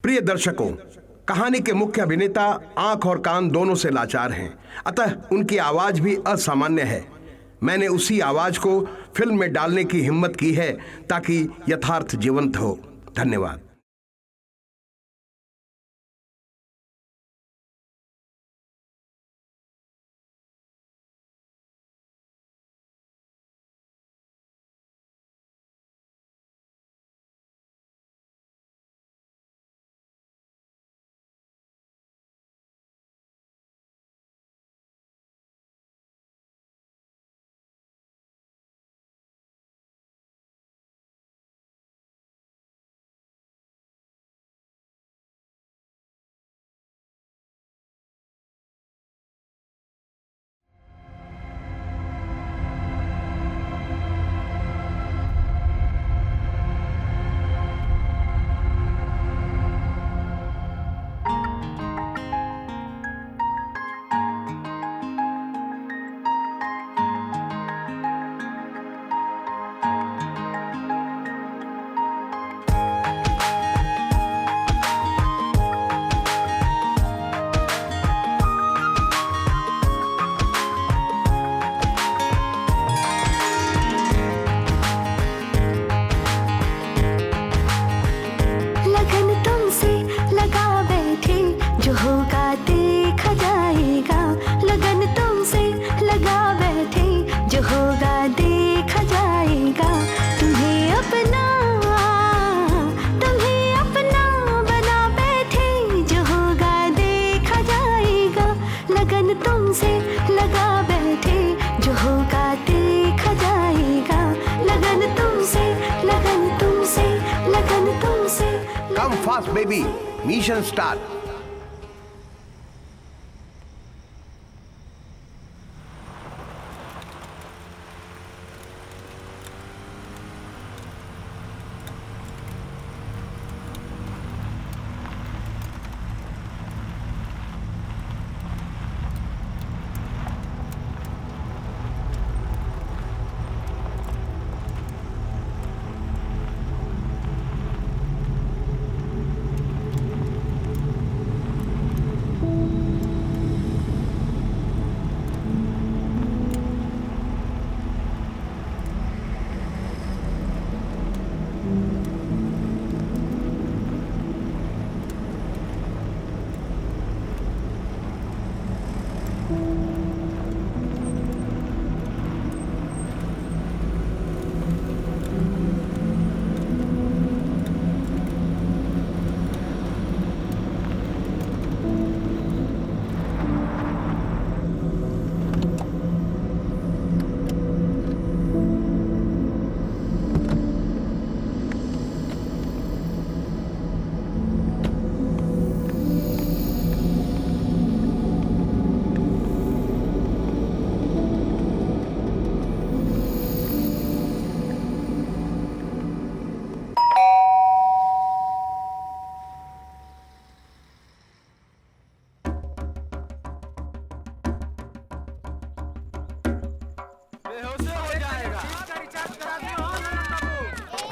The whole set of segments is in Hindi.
प्रिय दर्शकों, कहानी के मुख्य अभिनेता आंख और कान दोनों से लाचार हैं, अतः उनकी आवाज भी असामान्य है। मैंने उसी आवाज को फिल्म में डालने की हिम्मत की है ताकि यथार्थ जीवंत हो। धन्यवाद। Come fast, baby. Mission start.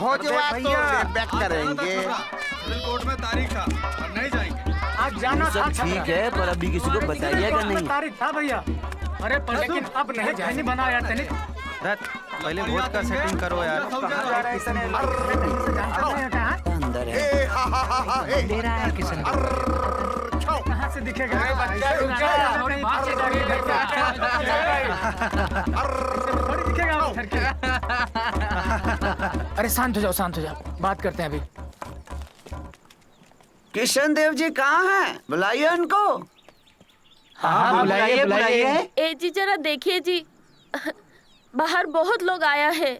हो जाएगा तो बैक करेंगे। कोर्ट में तारीख था और नहीं जाएंगे। आज जाना था। ठीक है, पर अभी किसी को बताइएगा नहीं। तारीख था भैया। अरे पर लेकिन अब नहीं जाने बना यार तने। पहले वोट का सेटिंग करो यार। अंदर है। दे रहा है किसन। कहाँ से दिखेगा? अरे शांत हो जाओ, शांत हो जाओ, बात करते हैं अभी। किशन देव जी कहाँ हैं? बुलाइए उनको। हाँ बुलाइए बुलाइए। ए जी जरा देखिए जी, बाहर बहुत लोग आया है।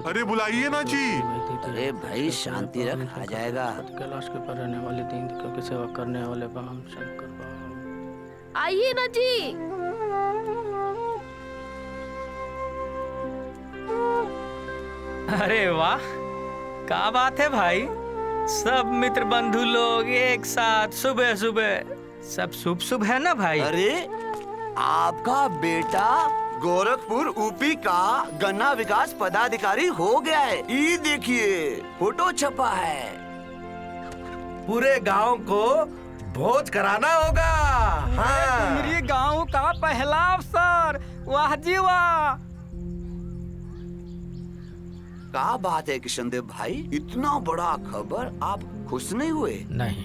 अरे बुलाइए ना जी। अरे भाई शांति रख, आ जाएगा। कैलाश के पर रहने वाले दीन की सेवा करने वाले बाम शंकर बाम। आइए ना जी। अरे वाह, क्या बात है भाई। सब मित्र बंधु लोग एक साथ सुबह सुबह, सब शुभ शुभ है ना भाई। अरे आपका बेटा गोरखपुर यूपी का गन्ना विकास पदाधिकारी हो गया है। ये देखिए फोटो छपा है। पूरे गांव को भोज कराना होगा। हाँ। मेरे गांव का पहला अफसर, वाह जी वाह। क्या बात है किशनदेव भाई, इतना बड़ा खबर आप खुश नहीं हुए? नहीं,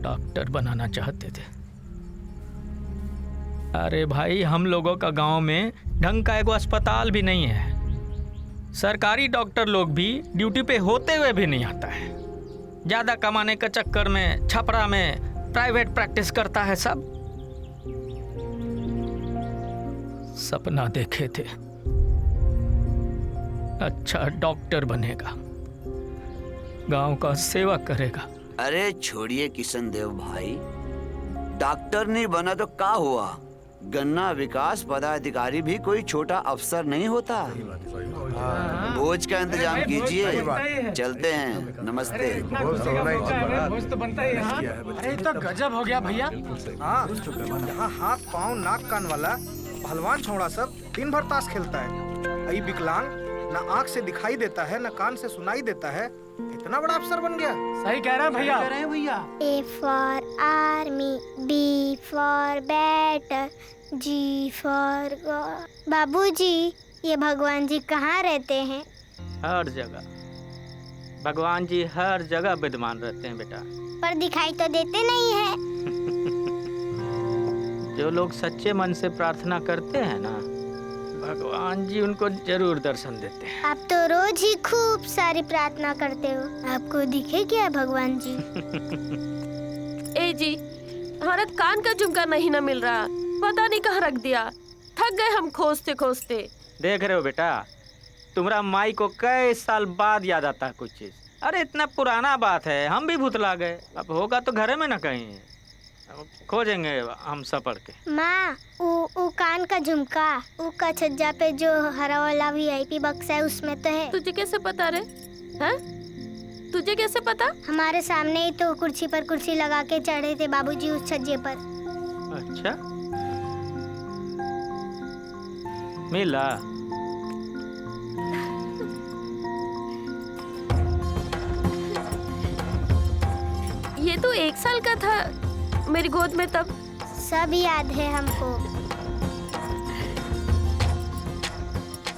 डॉक्टर बनाना चाहते थे। अरे भाई, हम लोगों का गांव में ढंग का एक अस्पताल भी नहीं है। सरकारी डॉक्टर लोग भी ड्यूटी पे होते हुए भी नहीं आता है। ज्यादा कमाने के चक्कर में छपरा में प्राइवेट प्रैक्टिस करता है सब। सपना देखे थे अच्छा डॉक्टर बनेगा, गांव का सेवा करेगा। अरे छोड़िए किशनदेव भाई, डॉक्टर नहीं बना तो क्या हुआ? गन्ना विकास पदाधिकारी भी कोई छोटा अफसर नहीं होता। भोज का इंतजाम कीजिए, चलते हैं। नमस्ते। अरे तो गजब हो गया भैया। हाँ, यहाँ हाथ पाँव नाक कान वाला पहलवान छोड़ा सब दिन भर ताश खेलता है। अई विकलांग ना आँख से दिखाई देता है ना कान से सुनाई देता है, इतना बड़ा अफसर बन गया। सही कह रहे हैं भैया। A for army, B for bat, G for God। बाबूजी, ये भगवान जी कहाँ रहते हैं? हर जगह भगवान जी हर जगह विद्यमान रहते हैं बेटा। पर दिखाई तो देते नहीं है। जो लोग सच्चे मन से प्रार्थना करते हैं ना, भगवान जी उनको जरूर दर्शन देते हैं। आप तो रोज ही खूब सारी प्रार्थना करते हो, आपको दिखे क्या भगवान जी? ए जी, हमारा कान का झुमका नहीं ना मिल रहा, पता नहीं कहाँ रख दिया। थक गए हम खोजते खोजते। देख रहे हो बेटा, तुम्हारा माई को कई साल बाद याद आता है कुछ चीज। अरे इतना पुराना बात है, हम भी भुतला गए। अब होगा तो घरे में ना कहीं, खोजेंगे हम सब पढ़ के। माँ, वो कान का झुमका, वो का छज्जा पे जो हरा वाला VIP बक्सा है उसमें तो है। तुझे कैसे पता रे? हैं? तुझे कैसे पता? हमारे सामने ही तो कुर्सी पर कुर्सी लगा के चढ़े थे बाबूजी उस छज्जे पर। अच्छा, मिला? ये तो 1 साल का था मेरी गोद में तब। सब याद है हमको।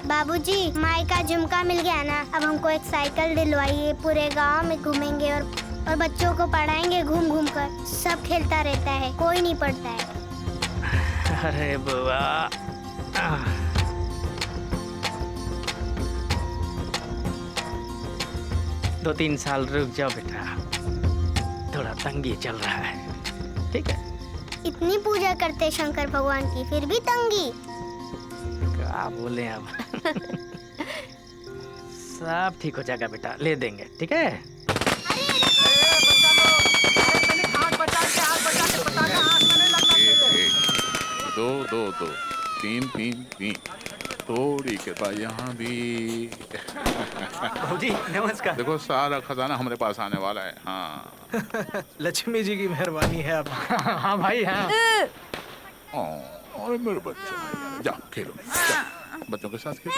बाबूजी, माई का झुमका मिल गया ना, अब हमको एक साइकिल दिलवाइए। पूरे गांव में घूमेंगे और बच्चों को पढ़ाएंगे घूम घूम कर। सब खेलता रहता है, कोई नहीं पढ़ता है। अरे बुआ, 2-3 साल रुक जाओ बेटा, थोड़ा तंगी चल रहा है। ठीक है? इतनी पूजा करते शंकर भगवान की, फिर भी तंगी? क्या बोले अब। सब ठीक हो जाएगा बेटा, ले देंगे। ठीक है? दो 3 थोड़ी के बाद यहाँ भी। जी नमस्कार। देखो सारा खजाना हमारे पास आने वाला है। हाँ, लक्ष्मी जी की मेहरबानी है अब। हाँ भाई हाँ। और मेरे बच्चे जा खेलो, जा, बच्चों के साथ खेलो।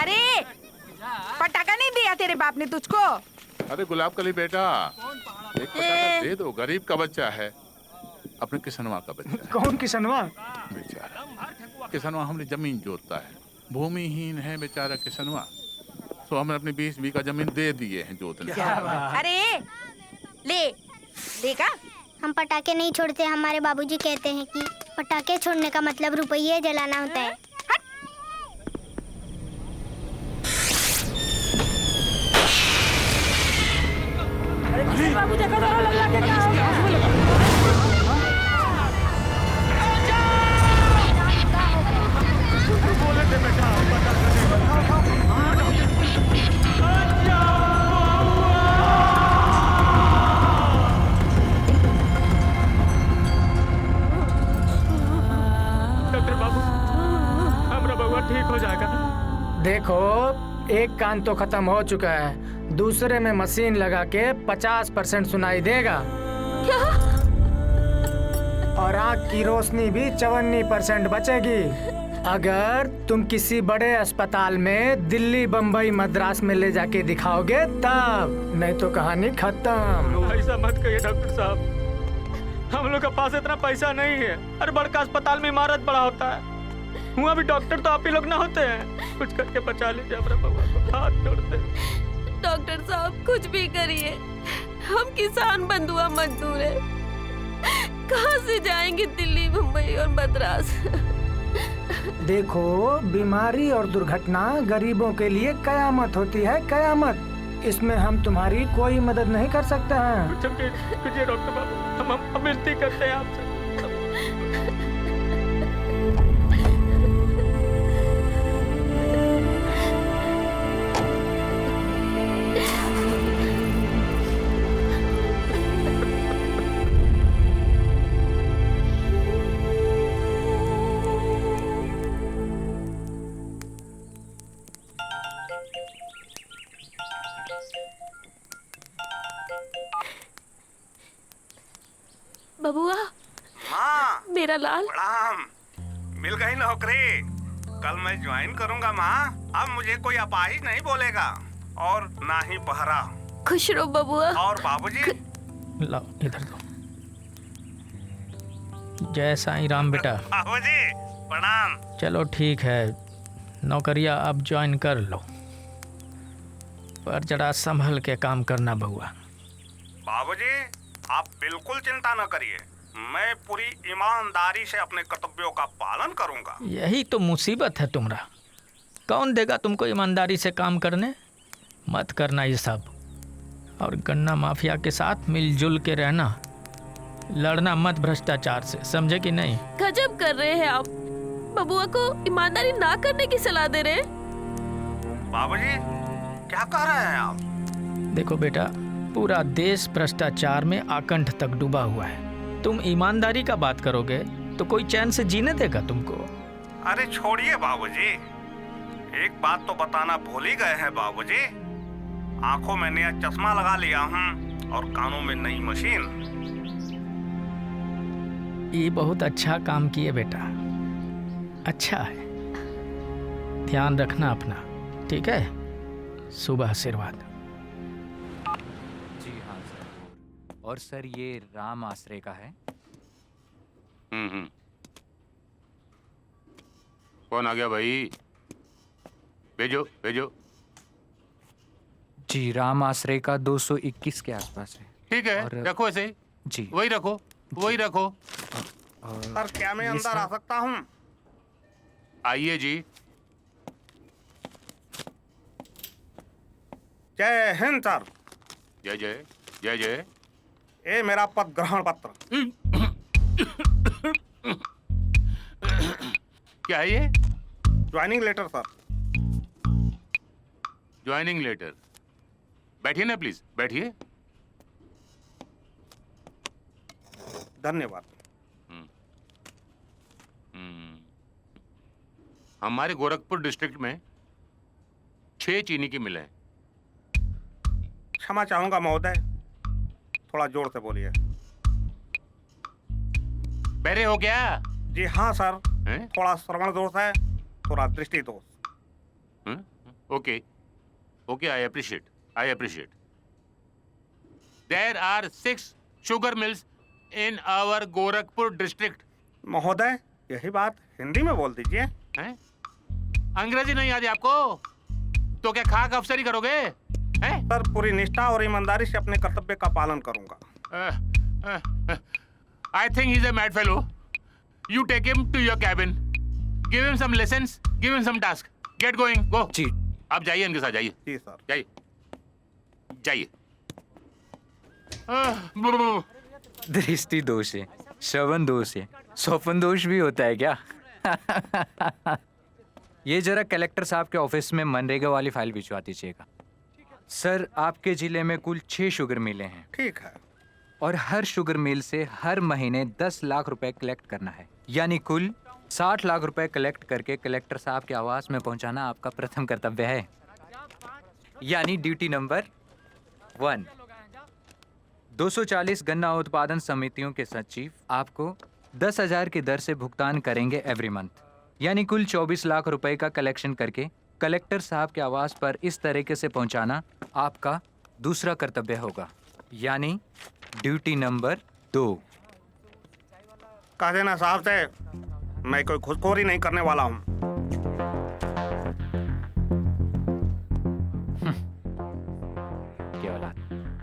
अरे पटाखा नहीं दिया तेरे बाप ने तुझको? अरे गुलाब कली बेटा, एक पटाखा दे दो, गरीब का बच्चा है, अपने किसनवा का बच्चा है। कौन किसनवा? बेचारा किसनवा हमने जमीन जोतता है, भूमिहीन है बेचारा किसनवा, तो हमने अपनी 20 बीघा जमीन दे दिए हैं जोतने। अरे ले देखा, हम पटाखे नहीं छोड़ते। हमारे बाबूजी कहते हैं कि पटाखे छोड़ने का मतलब रुपये जलाना होता है। अरे बाबू देखो तो लल्ला के क्या हो गया? डॉक्टर बाबू, हमारा बउआ ठीक हो जाएगा। देखो, एक कान तो खत्म हो चुका है, दूसरे में मशीन लगा के 50% सुनाई देगा। क्या? और आँख की रोशनी भी 54% बचेगी। अगर तुम किसी बड़े अस्पताल में दिल्ली, बम्बई, मद्रास में ले जाके दिखाओगे तब, नहीं तो कहानी खत्म। ऐसा मत कहिए डॉक्टर साहब, हम लोग के पास इतना पैसा नहीं है। हर बड़का अस्पताल में इमारत बड़ा होता है, वहाँ भी डॉक्टर तो आप ही लोग ना होते हैं। कुछ करके बचा लीजिए हमारे बउआ को, हाथ जोड़ते। डॉक्टर साहब कुछ भी करिए, हम किसान बंधुआ मजदूर है, कहाँ से जाएंगे दिल्ली, मुंबई और मद्रास। देखो, बीमारी और दुर्घटना गरीबों के लिए कयामत होती है, कयामत। इसमें हम तुम्हारी कोई मदद नहीं कर सकते हैं। कुछ डॉक्टर बाबू, हम विनती करते हैं आपसे। बबुआ, माँ मेरा लाल। प्रणाम। मिल गई नौकरी। कल मैं ज्वाइन करूंगा माँ। अब मुझे कोई अपाहिज नहीं बोलेगा और ना ही पहरा। खुश रहो बबुआ। और बाबूजी? लाओ इधर दो। जय साईं राम बेटा। बाबूजी प्रणाम। चलो ठीक है, नौकरिया अब ज्वाइन कर लो, पर जरा संभल के काम करना बउआ। बाबूजी आप बिल्कुल चिंता न करिए, मैं पूरी ईमानदारी से अपने कर्तव्यों का पालन करूंगा। यही तो मुसीबत है तुम्हारा, कौन देगा तुमको ईमानदारी से काम करने? मत करना ये सब, और गन्ना माफिया के साथ मिलजुल के रहना, लड़ना मत भ्रष्टाचार से, समझे कि नहीं? गजब कर रहे हैं आप, बबुआ को ईमानदारी ना करने की सलाह दे रहे। बाबूजी क्या कह रहे हैं आप? देखो बेटा, पूरा देश भ्रष्टाचार में आकंठ तक डूबा हुआ है, तुम ईमानदारी का बात करोगे तो कोई चैन से जीने देगा तुमको? अरे छोड़िए बाबूजी, एक बात तो बताना भूल ही गए हैं बाबूजी। आंखों में नया चश्मा लगा लिया हूँ और कानों में नई मशीन। ये बहुत अच्छा काम किए बेटा, अच्छा है, ध्यान रखना अपना, ठीक है? सुबह आशीर्वाद। जी हाँ सर। और सर ये राम आश्रय का है। कौन आ गया भाई? भेजो भेजो। जी राम आश्रय का 221 के आसपास है। ठीक है, रखो ऐसे ही। जी वही रखो, वही रखो। सर क्या मैं अंदर आ सकता हूँ? आइए जी। जय हिंद सर। जय जय जय जय। ये मेरा पद ग्रहण पत्र। क्या है ये? Joining letter sir. Joining letter. बैठिए ना प्लीज, बैठिए। धन्यवाद। हमारे गोरखपुर डिस्ट्रिक्ट में 6 चीनी की मिलें हैं। क्षमा चाहूंगा महोदय, थोड़ा जोर से बोलिए। बहरे हो क्या? जी हाँ सर, थोड़ा श्रवण दोष है, थोड़ा दृष्टि दोष। Okay okay, I appreciate. There are 6 sugar mills in our Gorakhpur district. महोदय यही बात हिंदी में बोल दीजिए। हैं? अंग्रेजी नहीं आती आपको? तो क्या खाक अफसरी करोगे? हैं? सर पूरी निष्ठा और ईमानदारी से अपने कर्तव्य का पालन करूंगा। I think he's a mad fellow. You take him to your cabin. Give him some lessons. Give him some task. Get going. Go. जी। आप जाइए इनके साथ, जाइए। जी सर। जाइए जाइए। दृष्टि दोष है, श्रवण दोष है, स्वपन दोष भी होता है क्या? ये जरा कलेक्टर साहब के ऑफिस में मनरेगा वाली फाइल भिजवा दीजिएगा। सर आपके जिले में कुल 6 शुगर मिलें हैं। ठीक है। और हर शुगर मिल से हर महीने 10 लाख रुपए कलेक्ट करना है, यानी कुल 60 लाख रुपए कलेक्ट करके कलेक्टर साहब के आवास में पहुंचाना आपका प्रथम कर्तव्य है, यानी ड्यूटी नंबर 1। 240 गन्ना उत्पादन समितियों के सचिव आपको 10,000 की दर से भुगतान करेंगे एवरी मंथ। यानी कुल 24 लाख रुपए का कलेक्शन करके कलेक्टर साहब के आवास पर इस तरीके से पहुंचाना आपका दूसरा कर्तव्य होगा, यानी ड्यूटी नंबर 2। कह देना साहब से मैं कोई घुसखोरी नहीं करने वाला हूँ।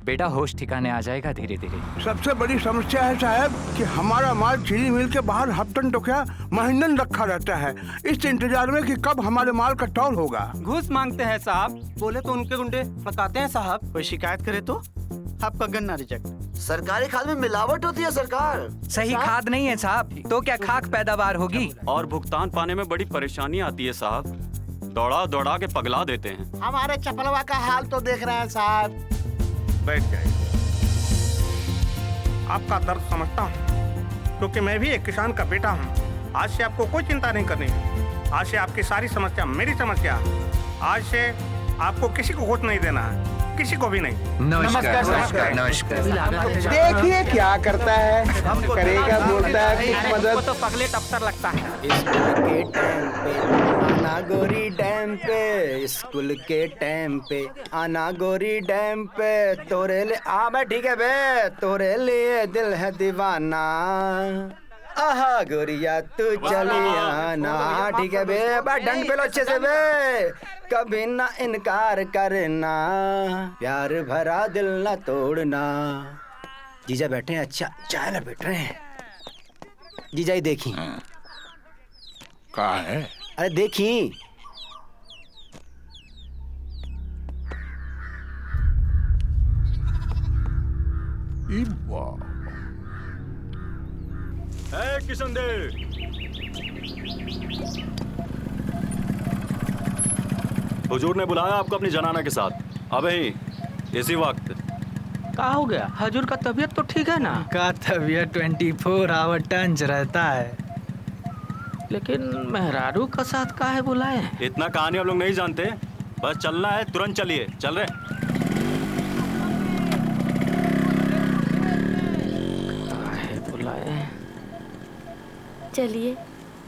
बेटा होश ठिकाने आ जाएगा धीरे धीरे। सबसे बड़ी समस्या है साहब कि हमारा माल चीनी मिल के बाहर हफ्तन तो क्या महीनन रखा रहता है, इस इंतजार में कि कब हमारे माल का टोल होगा। घूस मांगते हैं साहब, बोले तो उनके गुंडे बताते हैं साहब। कोई शिकायत करे तो आपका गन्ना रिजेक्ट। सरकारी खाद में मिलावट होती है सरकार। सही खाद नहीं है साहब, तो क्या खाक पैदावार होगी। और भुगतान पाने में बड़ी परेशानी आती है साहब, दौड़ा दौड़ा के पगला देते हैं। हमारे चपलवा का हाल तो देख रहे हैं साहब। बैठ जाइए, आपका दर्द समझता हूँ क्योंकि मैं भी एक किसान का बेटा हूँ। आज से आपको कोई चिंता नहीं करनी है। आज से आपकी सारी समस्या मेरी समस्या। आज से आपको किसी को घूस नहीं देना है, किसी को भी नहीं। नमस्कार नमस्कार नमस्कार। देखिए क्या करता है, करेगा बोलता है कुछ मदद। तो पगलेट अफसर लगता है। स्कूल के टाइम पे आना गोरी डैम पे, स्कूल के टाइम पे आना गोरी डैम पे, तोरे ले आ मैं ठीक है बे, तोरे लिए दिल है दीवाना। आहा गोरिया तू चली आना, ठीक है बे, डंड पे लो अच्छे से बे, कभी ना इनकार करना, प्यार भरा दिल ना तोड़ना। जीजा बैठे हैं, अच्छा चाय ना बैठ रहे हैं। जीजा ही देखी कहाँ है? अरे देखी किशन दे हुजूर ने बुलाया आपको अपनी जनाना के साथ। अब इसी वक्त क्या हो गया? हजूर का तबीयत तो ठीक है ना? का तबीयत 24 आवर टंच रहता है, लेकिन मेहरारू का साथ का है बुलाए? इतना कहानी हम लोग नहीं जानते, बस चलना है, तुरंत चलिए। चल रहे बुलाए? चलिए,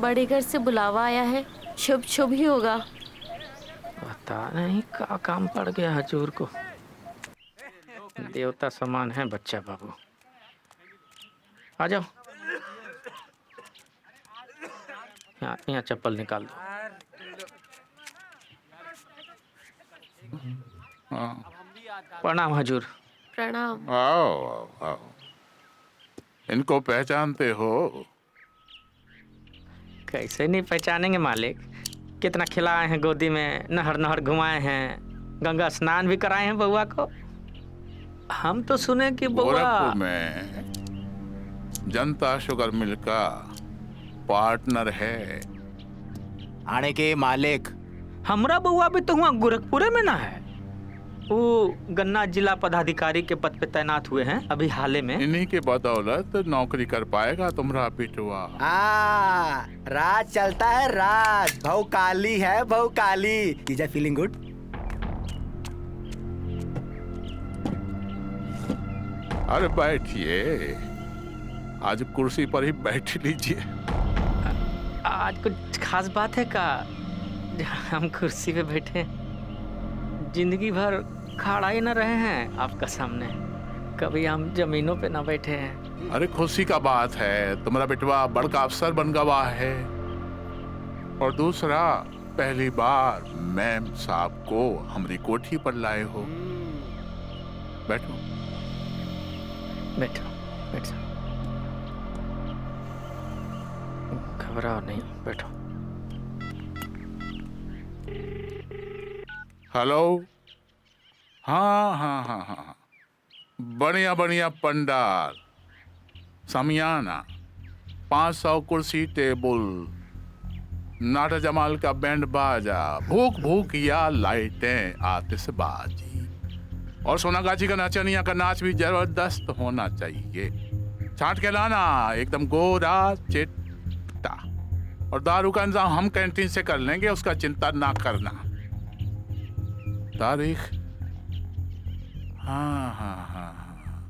बड़े घर से बुलावा आया है, शुभ शुभ ही होगा। पता नहीं क्या काम पड़ गया हजूर को। देवता समान है बच्चा बाबू। आ जाओ, यहाँ चप्पल निकाल दो। प्रणाम हजूर। प्रणाम। आओ आओ आओ। इनको पहचानते हो? कैसे नहीं पहचानेंगे मालिक, कितना खिलाए हैं गोदी में, नहर नहर घुमाए हैं, गंगा स्नान भी कराए हैं बउआ को। हम तो सुने कि बउआ गोरखपुर में जनता शुगर मिल का पार्टनर है। आने के मालिक हमरा बउआ भी तो हुआ गोरखपुरे में ना है। वो गन्ना जिला पदाधिकारी के पद पे तैनात हुए हैं अभी हाल में। इन्हीं के बदौलत नौकरी कर पाएगा तुम्हारा पिटवा। राज चलता है, राज भौकाली है, भौकाली। जीजा फीलिंग गुड? अरे बैठिए, आज कुर्सी पर ही बैठ लीजिए। आज कुछ खास बात है का हम कुर्सी पे बैठे? जिंदगी भर खड़ा ही न रहे हैं आपका सामने, कभी हम जमीनों पे ना बैठे हैं। अरे खुशी का बात है, तुम्हारा बेटवा बड़का अफसर बन गवा है। और दूसरा, पहली बार मैम साहब को हमारी कोठी पर लाए हो। बैठो बैठो बैठो, घबराओ नहीं, बैठो। हेलो। हाँ हाँ हाँ हाँ, बढ़िया बढ़िया पंडाल, समियाना, 500 कुर्सी टेबल, नाटा जमाल का बैंड बाजा, भूख भूख या लाइटें, आतिशबाजी, और सोनागाछी का नचनिया का नाच भी जबरदस्त होना चाहिए। छांट के लाना, एकदम गोरा चिट्टा। और दारू का इंतजाम हम कैंटीन से कर लेंगे, उसका चिंता ना करना। तारीख? हाँ हाँ हाँ हाँ,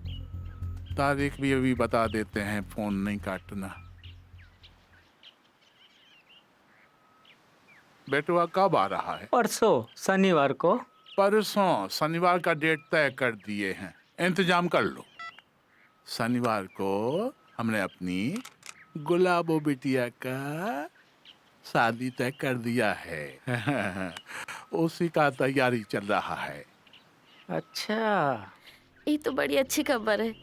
तारीख भी अभी बता देते हैं, फोन नहीं काटना। बेटवा कब आ रहा है? परसों शनिवार को। परसों शनिवार का डेट तय कर दिए हैं, इंतजाम कर लो। शनिवार को हमने अपनी गुलाबो बिटिया का शादी तय कर दिया है। उसी का तैयारी चल रहा है। अच्छा, ये तो बड़ी अच्छी खबर है।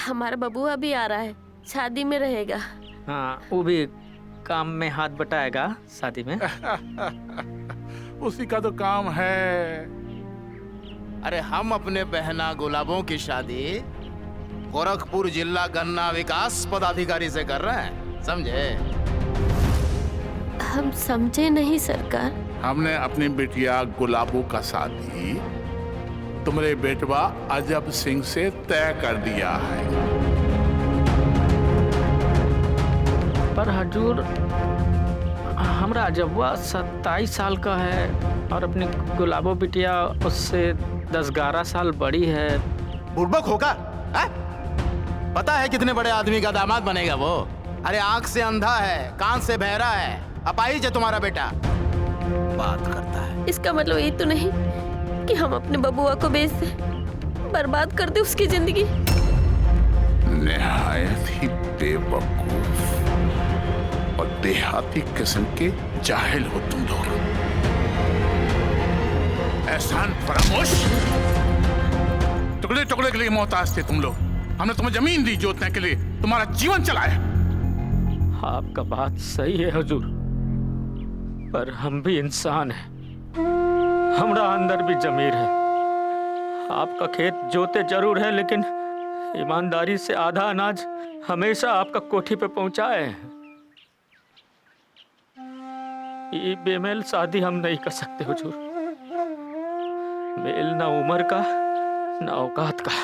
हमारा बबुआ भी आ रहा है, शादी में रहेगा। हाँ, वो भी काम में हाथ बटाएगा शादी में। उसी का तो काम है। अरे हम अपने बहना गुलाबों की शादी गोरखपुर जिला गन्ना विकास पदाधिकारी से कर रहे हैं, समझे? हम समझे नहीं सरकार। हमने अपनी बिटिया गुलाबो का शादी तुम्हारे बेटवा अजब सिंह से तय कर दिया है। पर हजूर, हमरा अजबवा 27 साल का है और अपनी गुलाबो बिटिया उससे 10-11 साल बड़ी है। बुड़बक होगा है? पता है कितने बड़े आदमी का दामाद बनेगा वो? अरे आंख से अंधा है, कान से बहरा है, अपाहिज है तुम्हारा बेटा। बात करता है। इसका मतलब ये तो नहीं कि हम अपने बबुआ को बेच दे, बर्बाद कर दे उसकी जिंदगी। निहायत ही बेवकूफ और देहाती किस्म के जाहिल हो तुम लोग। एहसान फरामोश। टुकड़े टुकड़े के लिए मोहताज थे तुम लोग। हमने तुम्हें जमीन दी जोतने के लिए, तुम्हारा जीवन चलाया। आपका बात सही है हुजूर, पर हम भी इंसान हैं। हमरा अंदर भी जमीर है। आपका खेत जोते जरूर है, लेकिन ईमानदारी से आधा अनाज हमेशा आपका कोठी पे पहुंचाए हैं। ये बेमेल शादी हम नहीं कर सकते हुजूर। मेल ना उम्र का ना औकात का।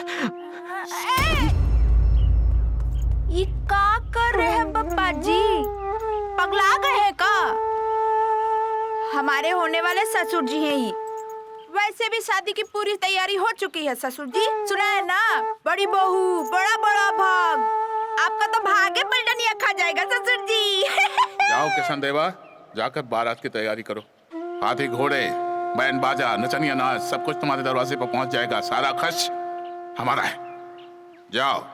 ये का कर रहे हैं पप्पा जी? पगला गए हैं का? हमारे होने वाले ससुर जी हैं ही। वैसे भी शादी की पूरी तैयारी हो चुकी है ससुर जी। सुना है ना, बड़ी बहू, बड़ा बड़ा भाग। आपका तो भागे पलटनिया खा जाएगा ससुर जी। जाओ किशन देवा, जाकर बारात की तैयारी करो। हाथी घोड़े, बैंड बाजा, नचनिया नाच, सब कुछ तुम्हारे दरवाजे पर पहुंच जाएगा। सारा खर्च हमारा है। जाओ।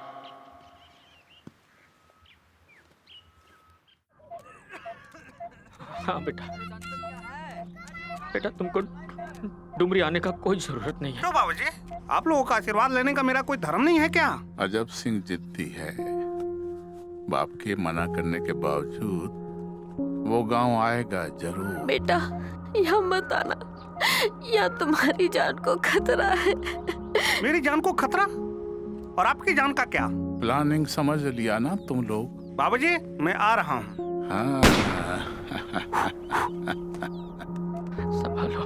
हाँ बेटा, बेटा तुमको डुमरी आने का कोई जरूरत नहीं है। क्यों बाबूजी? आप लोगों का आशीर्वाद लेने का मेरा कोई धर्म नहीं है क्या? अजब सिंह जिद्दी है। बाप के मना करने के बावजूद वो गांव आएगा जरूर। बेटा यहाँ मत आना, यहाँ तुम्हारी जान को खतरा है। मेरी जान को खतरा? और आपकी जान का क्या? प्लानिंग समझ लिया ना तुम लोग? बाबूजी मैं आ रहा हूँ। हाँ। संभालो।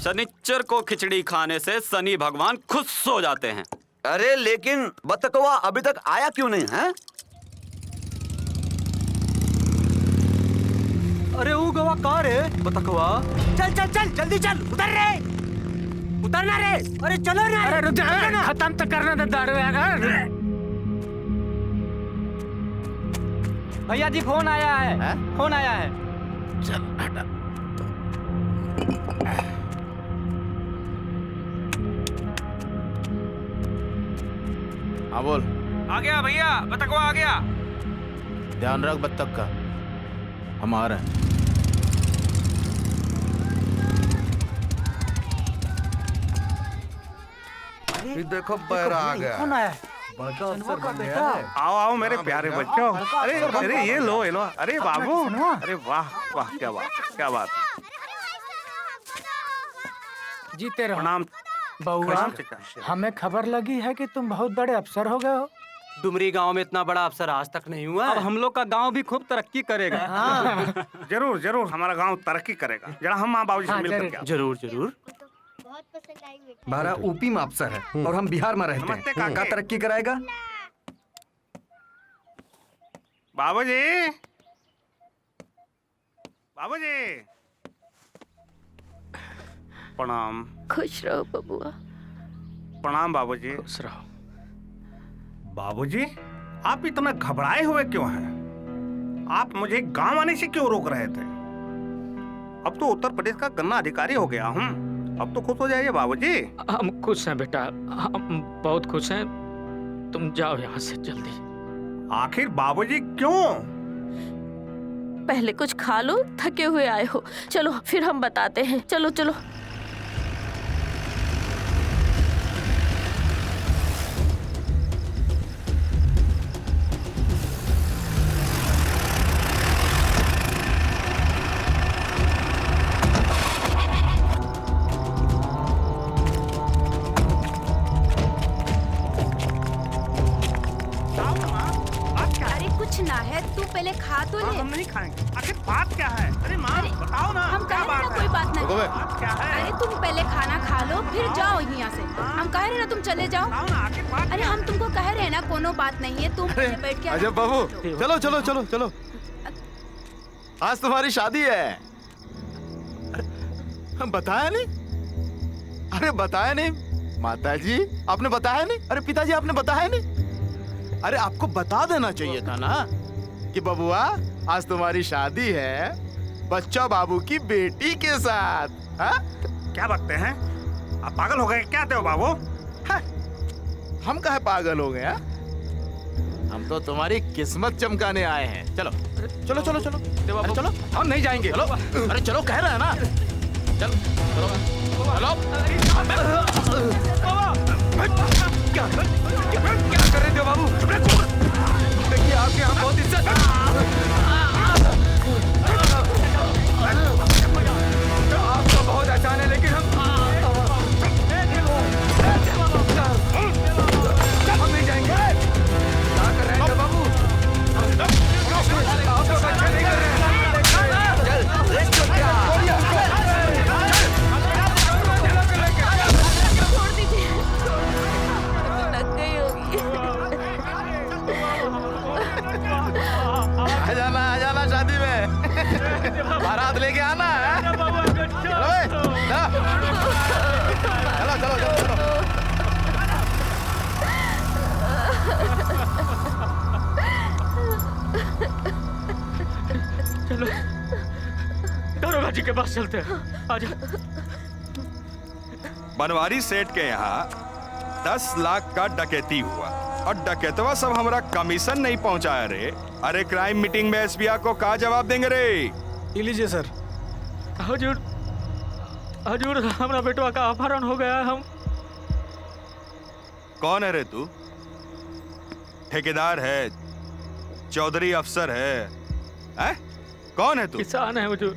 शनिच्चर को खिचड़ी खाने से शनि भगवान खुश हो जाते हैं। अरे लेकिन बतकवा अभी तक आया क्यों नहीं है? अरे वो गवा कहाँ रे? बतकवा। चल चल चल जल्दी चल, उतर रे, उतरना रे। अरे चलो ना। अरे रुक जा, खत्म तो करना दे दारू। भैया जी फोन आया है, फोन आया है। चल हटा। हाँ बोल। आ गया भैया, बतकवा आ गया। ध्यान रख बत्तख का, हम आ रहे हैं। देखो पैरा आ गया। कौन आया? बड़ा अफसर बन गया है। आओ आओ मेरे प्यारे बच्चों। अरे अरे ये लो ये लो। अरे बाबू, अरे वाह वाह, क्या बात क्या बात। जीते रहो। प्रणाम बउआ, हमें खबर लगी है कि तुम बहुत बड़े अफसर हो गए हो। डुमरी गांव में इतना बड़ा अफसर आज तक नहीं हुआ। अब हम लोग का गांव भी खूब तरक्की करेगा। हाँ। जरूर जरूर हमारा गांव तरक्की करेगा। जरा हम माँ बाबू से मिलकर के आते हैं। जरूर जरूर। हमारा ऊपी में अफसर है और हम बिहार में रहते नमस्ते हैं। काके। का तरक्की कराएगा? बाबूजी, बाबूजी प्रणाम। खुश रहो बबुआ। प्रणाम बाबूजी। खुश रहो। बाबूजी, आप इतना घबराए हुए क्यों हैं? आप मुझे गांव आने से क्यों रोक रहे थे? अब तो उत्तर प्रदेश का गन्ना अधिकारी हो गया हूँ। अब तो खुश हो जाइए बाबूजी। हम खुश हैं बेटा, हम बहुत खुश हैं। तुम जाओ यहाँ से जल्दी। आखिर बाबूजी क्यों? पहले कुछ खा लो, थके हुए आए हो। चलो फिर हम बताते हैं। चलो चलो। ना है, तू पहले खा तो ले। हम नहीं खाएंगे। आखिर बात क्या है? अरे माँ बताओ ना। हम कह रहे ना कोई बात नहीं। बात क्या है? अरे तुम पहले खाना खा लो फिर जाओ यहाँ से। हम कह रहे ना तुम चले जाओ। अरे हम तुमको कह रहे हैं ना कोनो बात नहीं है, तुम बैठ के। अजब बाबू, चलो चलो चलो चलो, आज तुम्हारी शादी है। हम बताया नहीं? अरे बताया नहीं माताजी, आपने बताया नहीं? अरे पिताजी आपने बताया नहीं? अरे आपको बता देना चाहिए था ना कि बबुआ आज तुम्हारी शादी है बच्चा बाबू की बेटी के साथ। हा? क्या बकते हैं? आप पागल हो गए क्या थे बाबू? हम कहे पागल हो गए? हम तो तुम्हारी किस्मत चमकाने आए हैं। चलो चलो चलो चलो, अरे चलो, हम नहीं जाएंगे। चलो, अरे चलो कह रहे हैं ना। चलो चलो क्या कर रहे थे बाबू? देखिए आपके यहाँ बहुत इज्जत। आपका बहुत आसान है लेकिन हम नहीं जाएंगे। क्या कर रहे हैं बाबू? आप लोग अच्छा नहीं कर रहे हैं। आ जाना शादी में, बारात लेके आना है। चलो चलो चलो चलो चलो। चलो दरोगा जी के पास चलते हैं। आजा। बनवारी सेठ के यहाँ 10 लाख का डकैती हुआ और डकैतवा सब हमारा कमीशन नहीं पहुंचाया रे। अरे क्राइम मीटिंग में एसपीआर को क्या जवाब देंगे रे? लीजिए सर। हजूर हजूर हमारा बेटवा का अपहरण हो गया है। हम कौन है रे तू? ठेकेदार है, चौधरी अफसर है? कौन है तू? किसान है हजूर,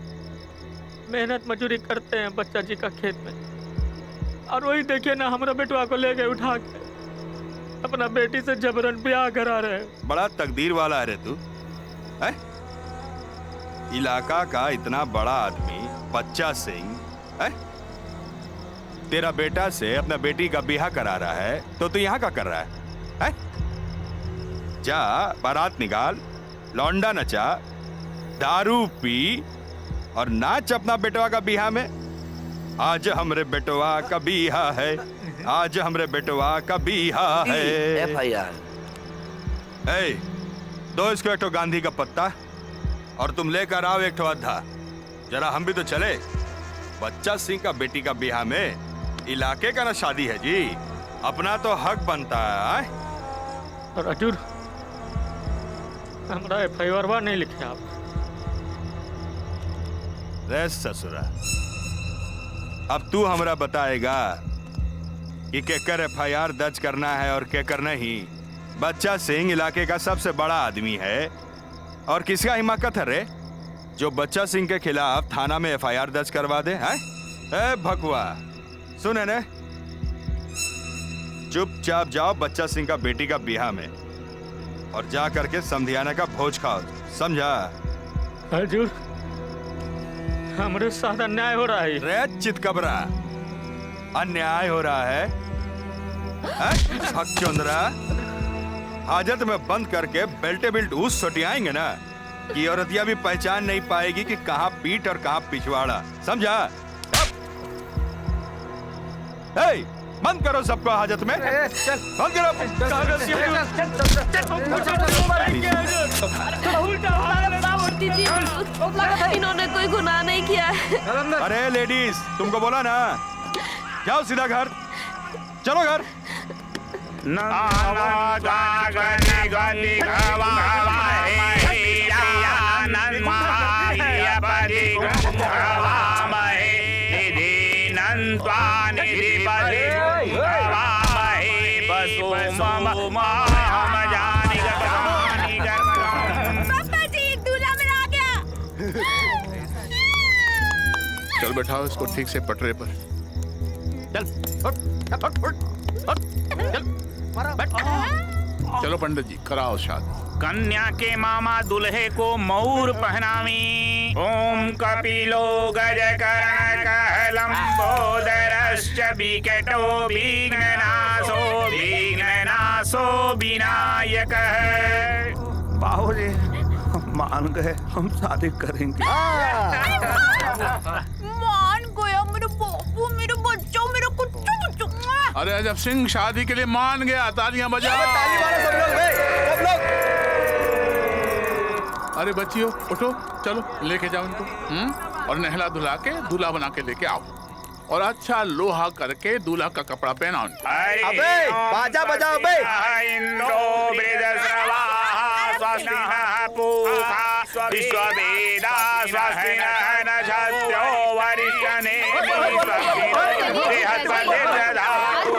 मेहनत मजदूरी करते हैं बच्चा जी का खेत में। और वही देखिए ना हमारा बेटवा को ले गए उठा के, अपना बेटी से जबरन ब्याह करा रहे हैं। बड़ा तकदीर वाला है रे तू। है? इलाका का इतना बड़ा आदमी बच्चा सिंह है? तेरा बेटा से अपना बेटी का ब्याह करा रहा है तो तू यहाँ का कर रहा है? जा बारात निकाल, लौंडा नचा, दारू पी और नाच अपना बेटवा का ब्याह में। आज हमरे बेटवा का ब्याह है, आज हमरे बेटवा का ब्याह है। एफआईआर। दो इसको एक गांधी का पत्ता और तुम लेकर आओ एक अद्धा। जरा हम भी तो चले। बच्चा सिंह का बेटी का ब्याह में इलाके का ना शादी है जी, अपना तो हक बनता है। और हजूर हमारा एफआईआर नहीं लिखे आप। रे ससुरा, अब तू हमरा बताएगा कि केकर एफआईआर दर्ज करना है और केकर नहीं। बच्चा सिंह इलाके का सबसे बड़ा आदमी है और किसका हिम्मत है रे जो बच्चा सिंह के खिलाफ थाना में एफआईआर दर्ज करवा दे? है भकुआ, सुने ने, चुपचाप जाओ बच्चा सिंह का बेटी का ब्याह में और जा करके समधियाना का भोज खाओ, समझा? हजूर हमारे साथ अन्याय हो रहा है। रे चितकबरा, अन्याय हो रहा है? हकचंद्रा, हाजत में बंद करके बेल्टे बिल्ट उस सटियाएंगे ना कि औरतिया भी पहचान नहीं पाएगी कि कहाँ पीठ और कहाँ पिछवाड़ा, समझा? बंद करो सबको हाजत में, बंद करो। इन्होंने कोई गुनाह नहीं किया है। अरे लेडीज, तुमको बोला ना, जाओ सीधा घर, चलो घर। चल बैठाओ इसको ठीक से पटरे पर। चल चलो पंडित जी कराओ शादी। कन्या के मामा दुल्हे को मऊर पहनावी। ओम कपिलो गजकर्ण कहलंबोदरश्च विकटो विघ्ननाशो विनायकः। बाबूजी मान गए, हम शादी करेंगे। मान गया मेरे बाबू, मेरे बच्चों, मेरे कुच्चू कुच्चू। अरे जब सिंह शादी के लिए मान गया, तालियां बजाओ। ताली मारो सब लोग, सब लोग। अरे बच्चियों उठो, चलो लेके जाओ इनको, और नहला धुला के दूल्हा बना के लेके आओ, और अच्छा लोहा करके दूल्हा का कपड़ा पहनाओ। अबे बाजा बजाओ बे। इंद्रो बृहस्पतिः स्वस्तिनः पूषा विश्ववेदा स्वस्तिनः नक्षत्रो वरिष्ठनेमिः स्वस्तिनो बृहस्पतिर्दधातु।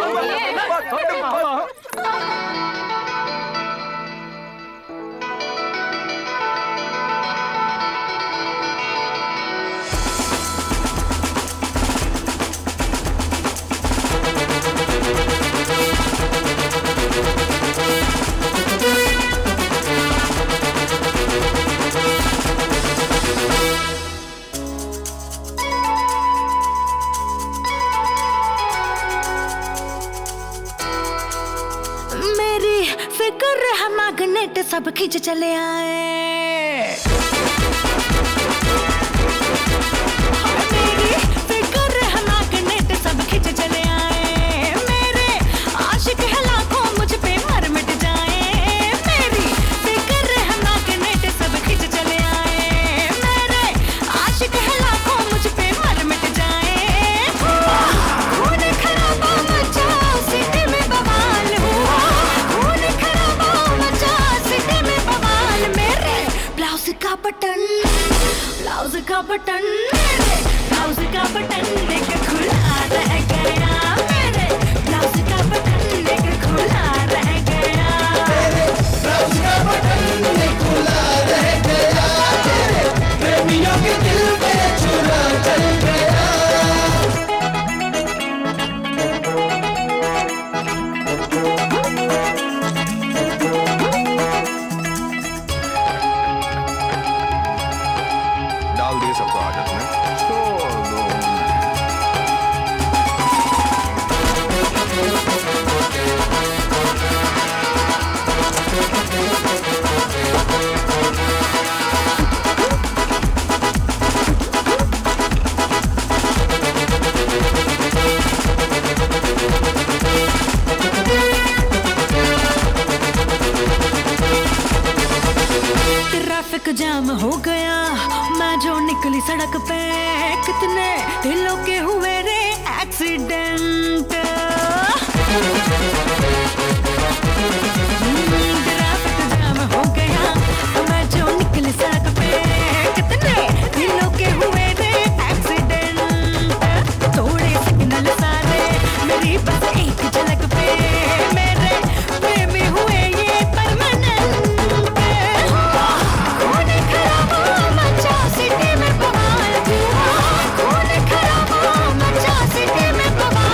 फिक्र है मैग्नेट सब खींच चले आए। मेरी फिक्र है मैग्नेट सब खींच चले आए। मेरे आशिक है लाखों मुझ पे मर मिट जाए। मेरी फिक्र है मैग्नेट सब खींच चले आए। मेरे आशिक है लाखों मुझ पे मर मिट जाए। खून खराबा मचा सिटी में बवाल हुआ। ब्लाउज का बटन मेरे ब्लाउज का बटन लेके खुला रह गया। मेरे ब्लाउज का बटन लेके खुला रह गया। मेरे ब्लाउज का बटन लेके खुला रह गया। तेरे प्रेमियों के दिल पे छुरा चल गया। ट्रैफिक जाम हो गया, मैं जो निकली सड़क पे। कितने दिलों के हुए रे एक्सीडेंट। ट्रैफिक जाम हो गया, मैं जो निकली सड़क पे। कितने दिलों के हुए रे एक्सीडेंट। थोड़े सिग्नल सारे मेरी बस एक झलक पे। मेरे प्रेमी हुए ये परमानेंट। सिटी में बवाल हुआ। खून खराबा मचा सिटी में बवाल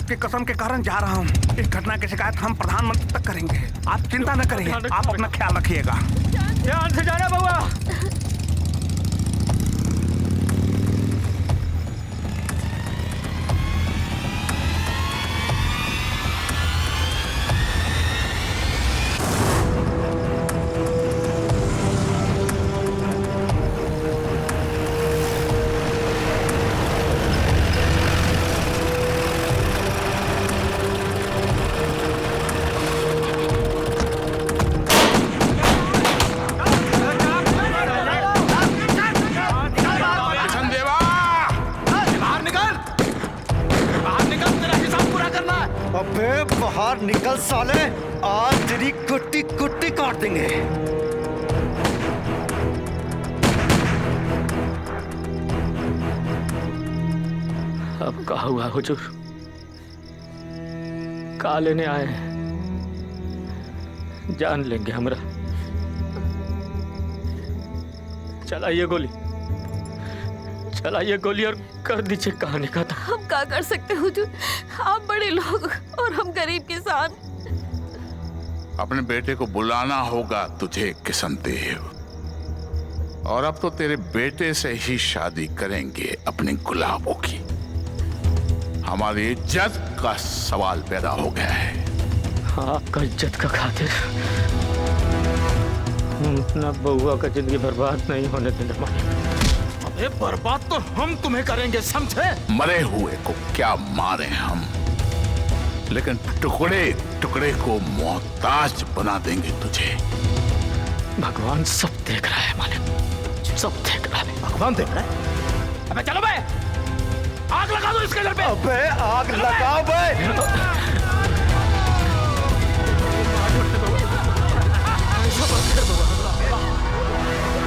आपकी कसम के कारण जा रहा हूँ। इस घटना की शिकायत हम प्रधानमंत्री तक करेंगे। आप चिंता न करिए, आप अपना ख्याल रखिएगा। ध्यान से जाना बउआ। बाहर निकल साले, आज तेरी कुट्टी कुट्टी काट देंगे। अब कहा हुआ हुजूर, का लेने आए हैं? जान लेंगे हमरा। चलाइए गोली, चलाइए गोली और कर दीजिए कहानी का। हम क्या कर सकते हैं हुजूर? आप बड़े लोग और हम गरीब किसान। अपने बेटे को बुलाना होगा तुझे किशन देव, और अब तो तेरे बेटे से ही शादी करेंगे अपनी गुलाबों की। हमारी इज्जत का सवाल पैदा हो गया है। आपका इज्जत का खातिर हम अपना बउआ का जिंदगी बर्बाद नहीं होने देने वाले। अबे बर्बाद तो हम तुम्हें करेंगे, समझे? मरे हुए को क्या मारे हम, लेकिन टुकड़े टुकड़े को मोहताज बना देंगे तुझे। भगवान सब देख रहा है मालिक, सब देख रहा है। भगवान देख रहा है? अबे चलो बे, आग लगा दो इसके घर पे। अबे आग लगाओ बे।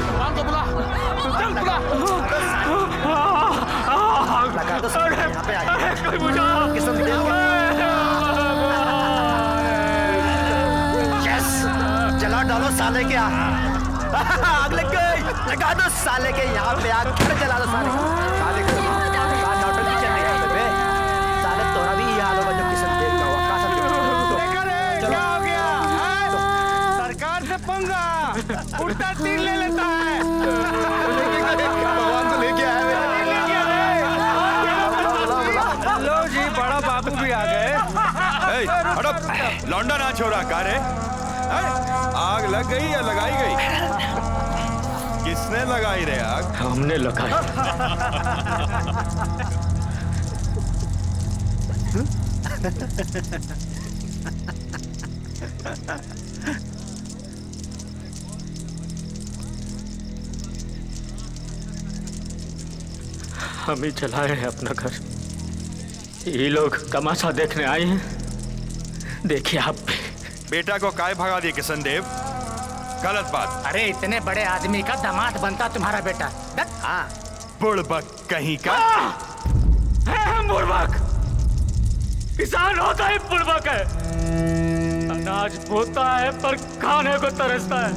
भगवान को बुला, चल बुला। लगा दो सब यहाँ पे आइए। किशन देव, यस, जला डालो साले के। आग लग गई, लगा दो साले के यहाँ पे आग, घर जला दो साले के। नौटंकी चल रही है बे, साले तोरा भी ये हाल होगा जो किशन देव का हुआ। क्या हो गया? सरकार से पंगा, उल्टा तीर ले लेता है। भगवान तो लेके आए। लो जी, बड़ा बाबू भी आ गए। हटो, लौंडा ना छोड़ा का रे? आग लग गई या लगाई गई? किसने लगाई रे आग? हमने लगाई। हम ही चलाए हैं अपना घर। ये लोग तमाशा देखने आए हैं, देखिए आप भी। बेटा को काय भगा दिए किशन देव? गलत बात। अरे इतने बड़े आदमी का दामाद बनता तुम्हारा बेटा। हाँ, बुड़बक कहीं का। हम बुड़बक? किसान होता ही बुड़बक है। अनाज बोता है पर खाने को तरसता है,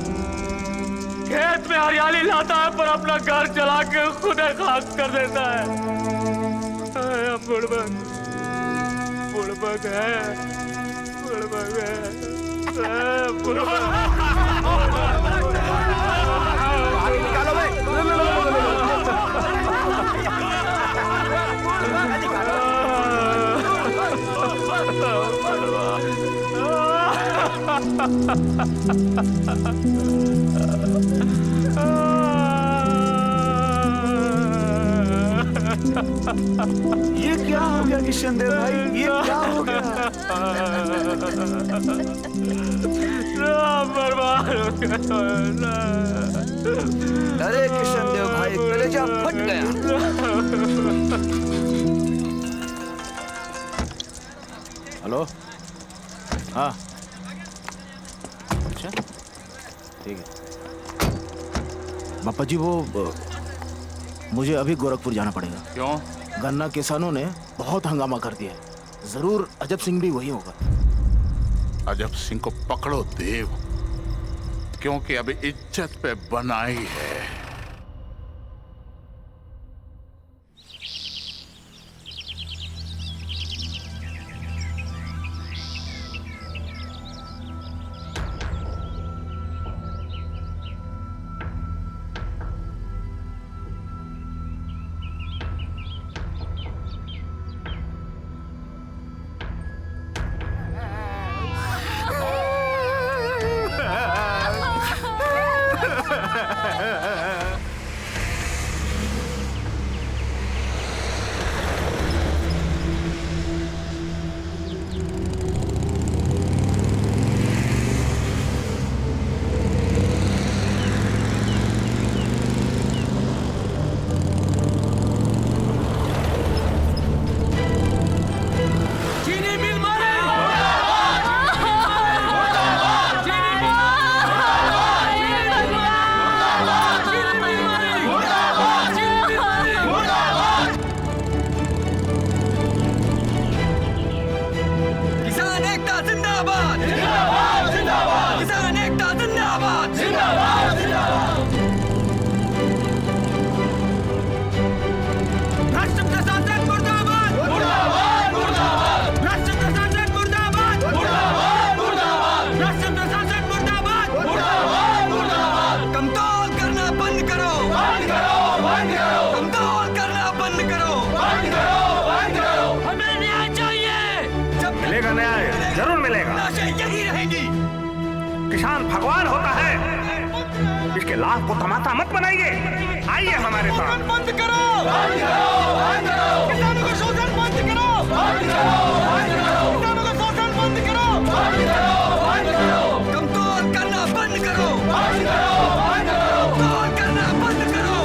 खेत में हरियाली लाता है पर अपना घर जला के खुद खाक कर देता है। हम बुड़बक, बुड़बक है, बुड़बक है, निकालो भाई। ये क्या हो गया किशन देव भाई? ये क्या हो गया? बर्बाद हो गया। अरे किशन देव भाई, कलेजा फट गया। हेलो, हाँ, अच्छा ठीक है। बापा जी वो मुझे अभी गोरखपुर जाना पड़ेगा। क्यों? गन्ना किसानों ने बहुत हंगामा कर दिया है। जरूर अजब सिंह भी वही होगा। अजब सिंह को पकड़ो देव, क्योंकि अभी इज्जत पे बनाई है। किसान एकता जिंदाबाद जिंदाबाद जिंदाबाद किसान एकता जिंदाबाद जिंदाबाद जिंदाबाद राष्ट्र प्रशासन मुर्दाबाद मुर्दाबाद मुर्दाबाद राष्ट्र प्रशासन मुर्दाबाद मुर्दाबाद मुर्दाबाद राष्ट्र प्रशासन मुर्दाबाद मुर्दाबाद मुर्दाबाद कमतौल करना बंद करो कमतौल करना बंद करो हमें न्याय चाहिए मिलेगा न्याय, जरूर मिलेगा। यही रहेगी। किसान भगवान होता है, इसके लाभ को तमाशा मत बनाइए। आइए हमारे साथ। बंद करो किसानों का शोषण बंद करो किसानों का शोषण बंद करो कमतौल करना बंद करो कमतौल करना बंद करो कमतौल करना बंद करो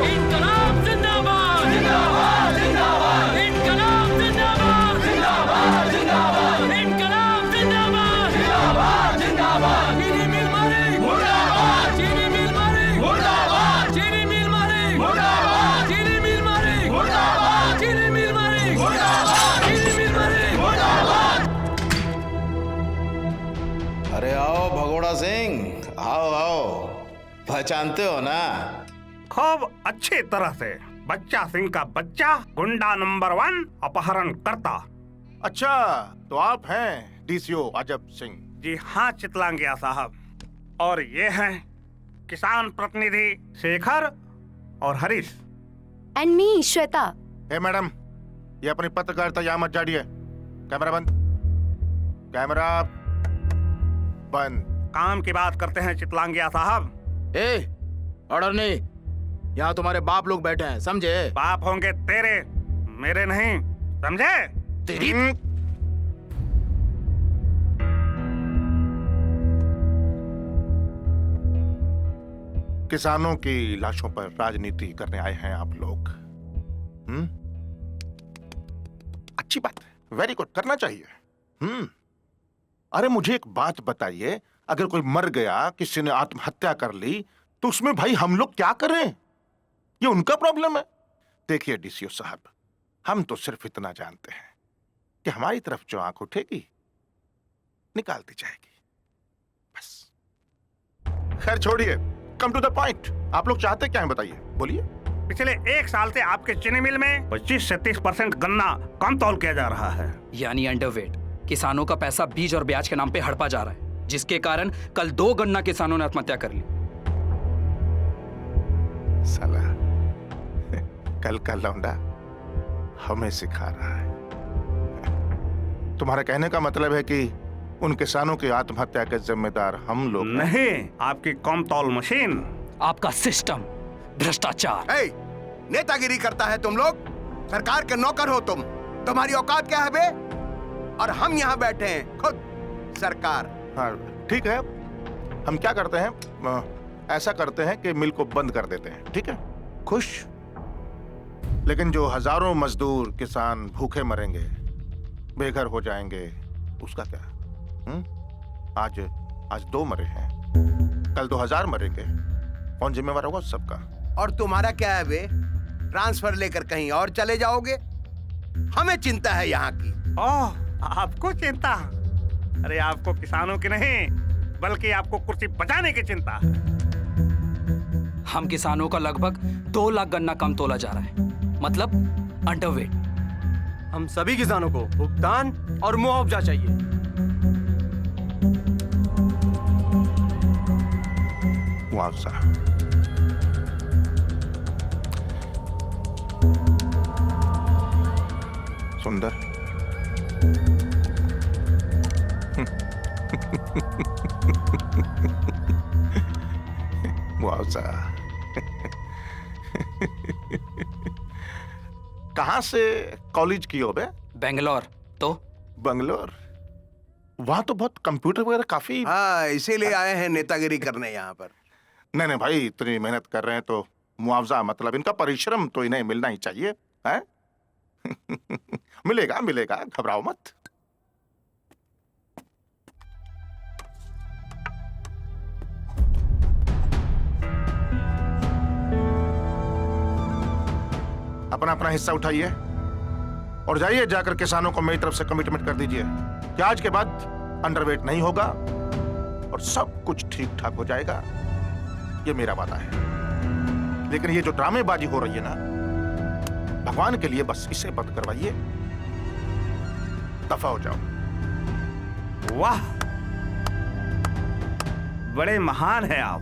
इनकलाब जिंदाबाद जिंदाबाद जिंदाबाद इनकलाब जिंदाबाद जिंदाबाद जिंदाबाद इनकलाब जिंदाबाद जिंदाबाद जिंदाबाद चीनी मिल मालिक मुर्दाबाद चीनी मिल मालिक मुर्दाबाद चीनी मिल मालिक मुर्दाबाद चीनी मिल मालिक मुर्दाबाद चीनी मिल मालिक मुर्दाबाद चीनी मिल मालिक मुर्दाबाद। अरे आओ भगोड़ा सिंह, आओ आओ, पहचानते हो ना? खूब अच्छी तरह से। बच्चा सिंह का बच्चा, गुंडा नंबर 1 अपहरण करता। अच्छा, तो आप हैं डीसीओ अजब सिंह? जी हाँ चितलांगिया साहब, और ये हैं किसान प्रतिनिधि शेखर और Harish. And me Shweta. Hey madam, ये अपनी पत्रकारिता यहाँ मत झाड़िए। कैमरा बंद, कैमरा बंद। काम की बात करते हैं चितलांगिया साहब। ऑर्डर नहीं, यहाँ तुम्हारे बाप लोग बैठे हैं, समझे? बाप होंगे तेरे, मेरे नहीं, समझे? तेरी किसानों की लाशों पर राजनीति करने आए हैं आप लोग। अच्छी बात है, वेरी गुड, करना चाहिए। अरे मुझे एक बात बताइए, अगर कोई मर गया, किसी ने आत्महत्या कर ली, तो उसमें भाई हम लोग क्या करें? ये उनका प्रॉब्लम है। देखिए डीसीओ साहब, हम तो सिर्फ इतना जानते हैं कि हमारी तरफ जो आंख उठेगी निकाल दी जाएगी, बस। खैर छोड़िए, कम टू द पॉइंट। आप लोग चाहते क्या है बताइए, बोलिए। पिछले 1 साल से आपके चीनी मिल में 25 से 30% गन्ना कम तौल किया जा रहा है। यानी अंडरवेट। किसानों का पैसा बीज और ब्याज के नाम पे हड़पा जा रहा है, जिसके कारण कल 2 गन्ना किसानों ने आत्महत्या कर ली। साला कल का लौंडा हमें सिखा रहा है। तुम्हारा कहने का मतलब है कि उन किसानों की आत्महत्या के जिम्मेदार हम लोग नहीं, आपकी कम तौल मशीन, आपका सिस्टम, भ्रष्टाचार। नेतागिरी करता है तुम लोग, सरकार के नौकर हो तुम। तुम्हारी औकात क्या है बे? और हम यहाँ बैठे हैं खुद सरकार। हाँ ठीक है, हम क्या करते हैं, ऐसा करते हैं कि मिल को बंद कर देते हैं, ठीक है? खुश? लेकिन जो हजारों मजदूर किसान भूखे मरेंगे, बेघर हो जाएंगे, उसका क्या? आज 2 मरे हैं, कल 2000 मरेंगे, कौन जिम्मेवार होगा सबका? और तुम्हारा क्या है बे? ट्रांसफर लेकर कहीं और चले जाओगे? हमें चिंता है यहाँ की। ओह, आपको चिंता? अरे आपको किसानों की नहीं, बल्कि आपको कुर्सी बचाने की चिंता है। हम किसानों का लगभग 2 लाख गन्ना कम तोला जा रहा है, मतलब अंडरवेट। हम सभी किसानों को भुगतान और मुआवजा चाहिए। मुआवजा? सुंदर, मुआवजा। कहाँ से कॉलेज की हो बे? बेंगलोर। तो बंगलोर? वहां तो बहुत कंप्यूटर वगैरह काफी। हाँ, इसीलिए आए हैं नेतागिरी करने यहाँ पर। नहीं नहीं भाई, इतनी मेहनत कर रहे हैं तो मुआवजा मतलब इनका परिश्रम तो इन्हें मिलना ही चाहिए, हैं? मिलेगा मिलेगा, घबराओ मत। अपना अपना हिस्सा उठाइए और जाइए, जाकर किसानों को मेरी तरफ से कमिटमेंट कर दीजिए कि आज के बाद अंडरवेट नहीं होगा और सब कुछ ठीक ठाक हो जाएगा। ये मेरा वादा है। लेकिन ये जो ड्रामेबाजी हो रही है ना, भगवान के लिए बस इसे बंद करवाइए, दफा हो जाओ। वाह, बड़े महान हैं आप।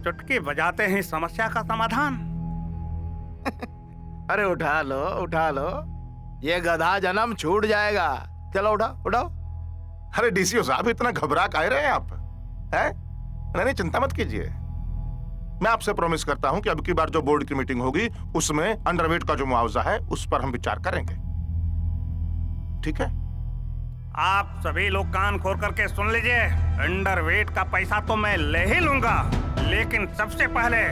चुटकी बजाते हैं समस्या का समाधान। अरे उठा लो, ये गधा जन्म छूट जाएगा। चलो उठाओ। अरे डीसीओ साहब, इतना घबरा काहे रहे हैं आप? हैं? नहीं, चिंता मत कीजिए। मैं आपसे प्रॉमिस करता हूं कि अब की बार जो बोर्ड की मीटिंग होगी उसमें अंडरवेट का जो मुआवजा है उस पर हम विचार करेंगे, ठीक है? आप सभी लोग कान खोल करके सुन लीजिए। अंडरवेट का पैसा तो मैं ले ही लूंगा, लेकिन सबसे पहले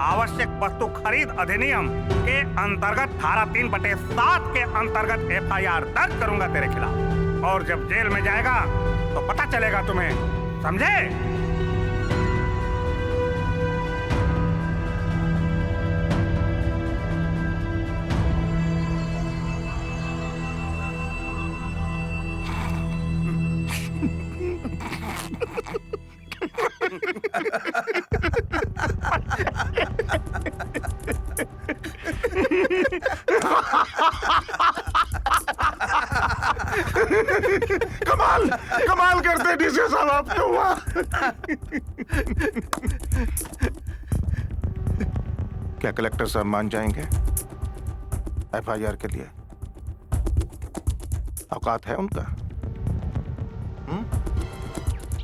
आवश्यक वस्तु खरीद अधिनियम के अंतर्गत धारा 3/7 के अंतर्गत FIR दर्ज करूंगा तेरे खिलाफ। और जब जेल में जाएगा तो पता चलेगा तुम्हें, समझे? कमाल करते डीसीओ साहब आप तो। हुआ क्या कलेक्टर साहब मान जाएंगे FIR के लिए? औकात है उनका?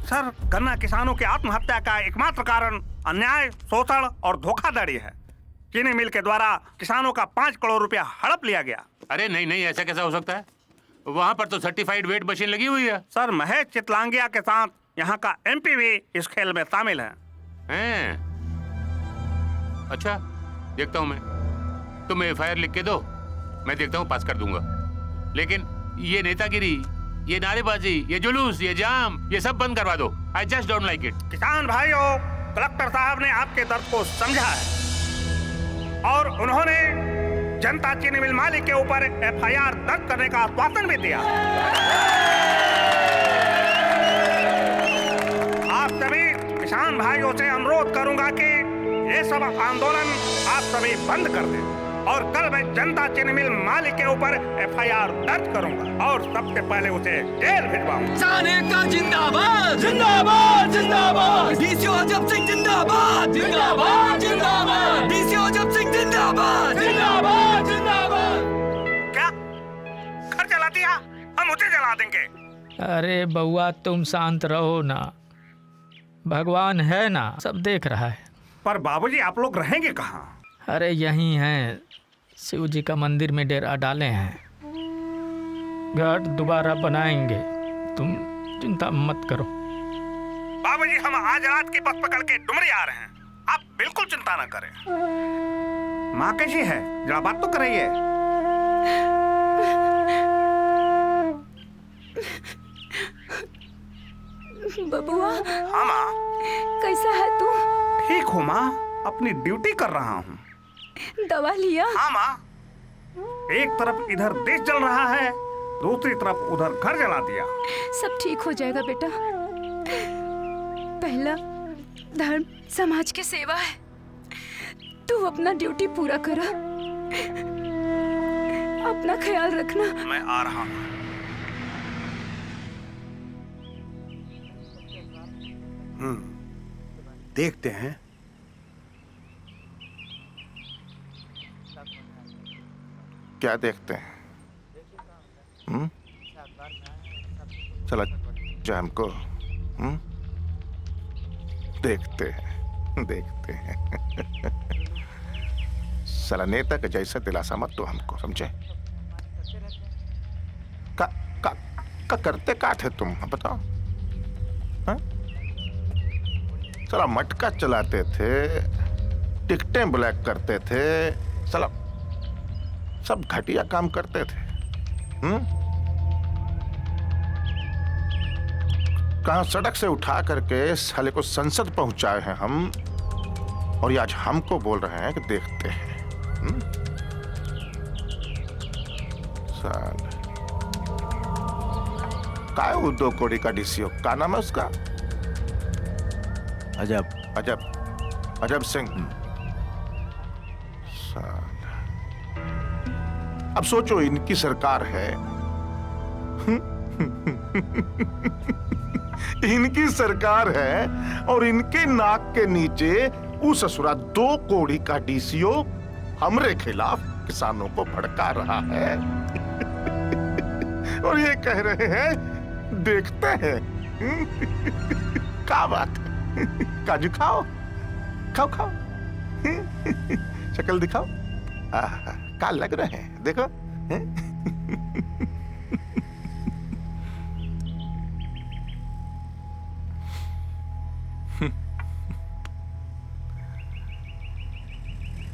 सर, गन्ना किसानों की आत्महत्या का एकमात्र कारण अन्याय, शोषण और धोखाधड़ी है। चीनी मिल के द्वारा किसानों का 5 करोड़ रुपया हड़प लिया गया। अरे नहीं, ऐसा कैसा हो सकता है? वहाँ पर तो सर्टिफाइड वेट मशीन लगी हुई है। सर, महेश चितलांगिया के साथ यहाँ का MP भी इस खेल में शामिल है। अच्छा, देखता हूँ मैं। तुम FIR लिख के दो, मैं देखता हूँ, पास कर दूंगा। लेकिन ये नेतागिरी, ये नारेबाजी, ये जुलूस, ये जाम, ये सब बंद करवा दो। I just don't like it. किसान भाइयों, कलेक्टर साहब ने आपके दर्द को समझा है और उन्होंने जनता चीनी मिल मालिक के ऊपर FIR दर्ज करने का आश्वासन भी दिया। आप सभी किसान भाइयों से अनुरोध करूंगा कि ये सब आंदोलन आप सभी बंद कर दें और कल मैं जनता चीनी मिल मालिक के ऊपर FIR दर्ज करूंगा और सबसे पहले उसे जेल भिजवाऊंगा। साने का जिंदाबाद, जिंदाबाद, जिंदाबाद। डीसीओ अजब सिंह जिंदाबाद, जिंदाबाद, जिंदाबाद। डीसीओ अजब सिंह जिंदाबाद, जिंदाबाद, जिंदाबाद। क्या घर जला दिया? हम उसे जला देंगे। अरे बउआ, तुम शांत रहो ना, भगवान है ना, सब देख रहा है। पर बाबूजी, आप लोग रहेंगे कहाँ? अरे यहीं हैं, शिव जी का मंदिर में डेरा डाले हैं। घर दोबारा बनाएंगे, तुम चिंता मत करो। बाबूजी, हम आज रात की बस पकड़ के डुमरी आ रहे हैं, आप बिल्कुल चिंता न करें। माँ कैसी है? जरा बात तो कराइए। बबुआ। हाँ माँ। कैसा है तू? ठीक हूँ माँ, अपनी ड्यूटी कर रहा हूँ। दवा लिया? हाँ माँ। एक तरफ इधर देश जल रहा है, दूसरी तरफ उधर घर जला दिया। सब ठीक हो जाएगा बेटा। पहला धर्म समाज की सेवा है। तू अपना ड्यूटी पूरा करा, अपना ख्याल रखना। मैं आ रहा हूँ। देखते हैं। क्या देखते हैं? चलो जो हमको देखते हैं साला नेता के जैसा दिलासा मत तो हमको, समझे? का करते का थे तुम, बताओ? हाँ? साला मटका चलाते थे, टिकटें ब्लैक करते थे, साला सब घटिया काम करते थे। कहां सड़क से उठा करके साले को संसद पहुंचाए हैं हम, और ये आज हमको बोल रहे हैं कि देखते हैं। साले का है वो 2 कौड़ी का डीसीओ, का नाम है उसका? अजब सिंह। साला अब सोचो, इनकी सरकार है इनकी सरकार है और इनके नाक के नीचे वो ससुरा 2 कौड़ी का डीसीओ हमरे खिलाफ किसानों को भड़का रहा है और ये कह रहे हैं देखते हैं। क्या बात है? काजू खाओ खाओ शक्ल दिखाओ, क्या लग रहे हैं देखो।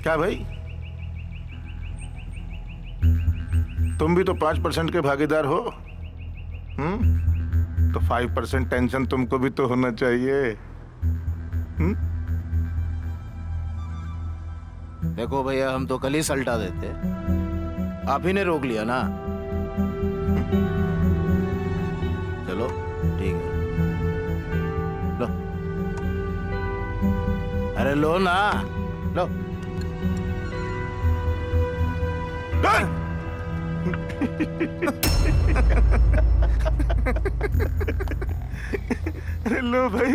क्या भाई, तुम भी तो 5% के भागीदार हो। तो 5% टेंशन तुमको भी तो होना चाहिए। देखो भैया, हम तो कल ही सल्टा देते, आप ही ने रोक लिया ना। चलो ठीक है, लो। अरे लो ना, लो। अरे लो भाई,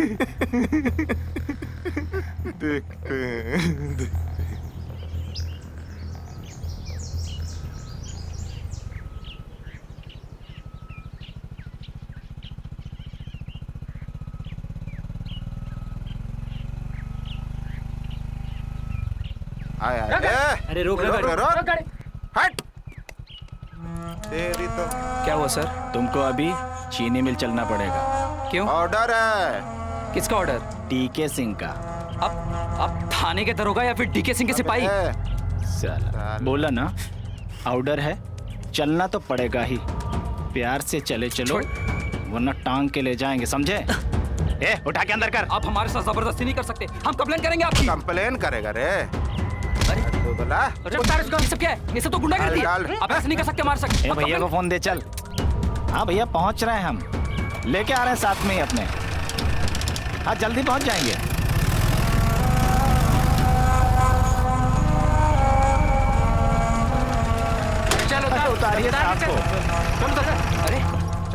देखते हैं। अरे रोक गाड़ी। हट। तेरी तो क्या हुआ सर? तुमको अभी चीनी मिल चलना पड़ेगा। क्यों? ऑर्डर है। किसका ऑर्डर? डीके सिंह का। अब थाने के दरोगा या फिर डीके सिंह के सिपाही? साला बोला ना, ऑर्डर है, चलना तो पड़ेगा ही। प्यार से चले चलो, वरना टांग के ले जाएंगे, समझे? ए, उठा के अंदर कर। आप हमारे साथ जबरदस्ती नहीं कर सकते, हम कंप्लेन करेंगे आपकी। कंप्लेन करेगा रे? ये सब क्या है? ये सब तो गुंडागर्दी है। आप ऐसे नहीं कर सकते हमारे साथ। भैया को फोन दे चल। हाँ भैया, पहुंच रहे हैं हम, लेके आ रहे हैं साथ में ही अपने। हाँ जल्दी पहुंच जाएंगे। चलो उतारिए साहब को। अरे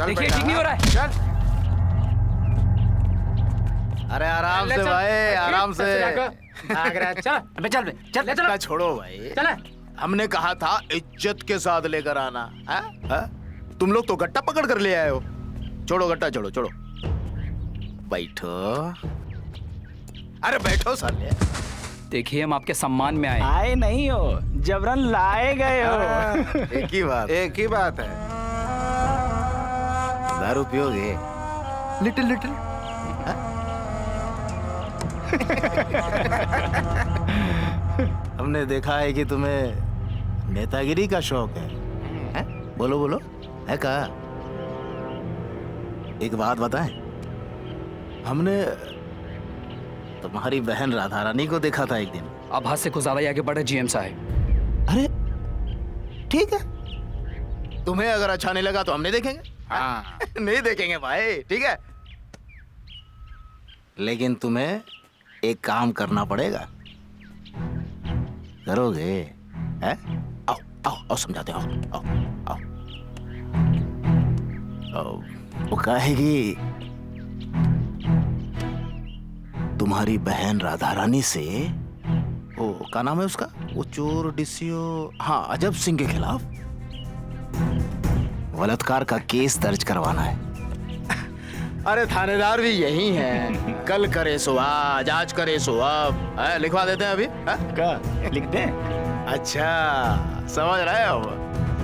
देखिए, ठीक नहीं हो रहा है। चल। अरे आराम से भाई, आराम से। चल छोड़ो भाई, हमने कहा था इज्जत के साथ लेकर आना है? तुम लोग तो गट्टा पकड़ कर ले आए हो। छोड़ो गट्टा, छोड़ो। बैठो। अरे बैठो साले। देखिए, हम आपके सम्मान में आए नहीं हो, जबरन लाए गए हो। एक ही बात है। दारू पियोगे? लिटिल हमने देखा है कि तुम्हें नेतागिरी का शौक है? बोलो है का? एक बात बताएं, हमने तुम्हारी बहन राधा रानी को देखा था एक दिन। अब हाथ से कुछ ज्यादा ही आगे बढ़े जीएम साहब। अरे ठीक है, तुम्हें अगर अच्छा नहीं लगा तो हम नहीं देखेंगे। हाँ। नहीं देखेंगे भाई, ठीक है, लेकिन तुम्हें एक काम करना पड़ेगा। करोगे? हैं? आओ समझाते, आओ। वो कहेगी तुम्हारी बहन राधा रानी से, वो क्या नाम है उसका, वो चोर डीसीओ, हाँ, अजब सिंह के खिलाफ बलात्कार का केस दर्ज करवाना है। अरे थानेदार भी यही हैं। कल करे सो आज करे सो अब। लिखवा देते हैं अभी। क्या लिखते हैं? अच्छा समझ रहे हो,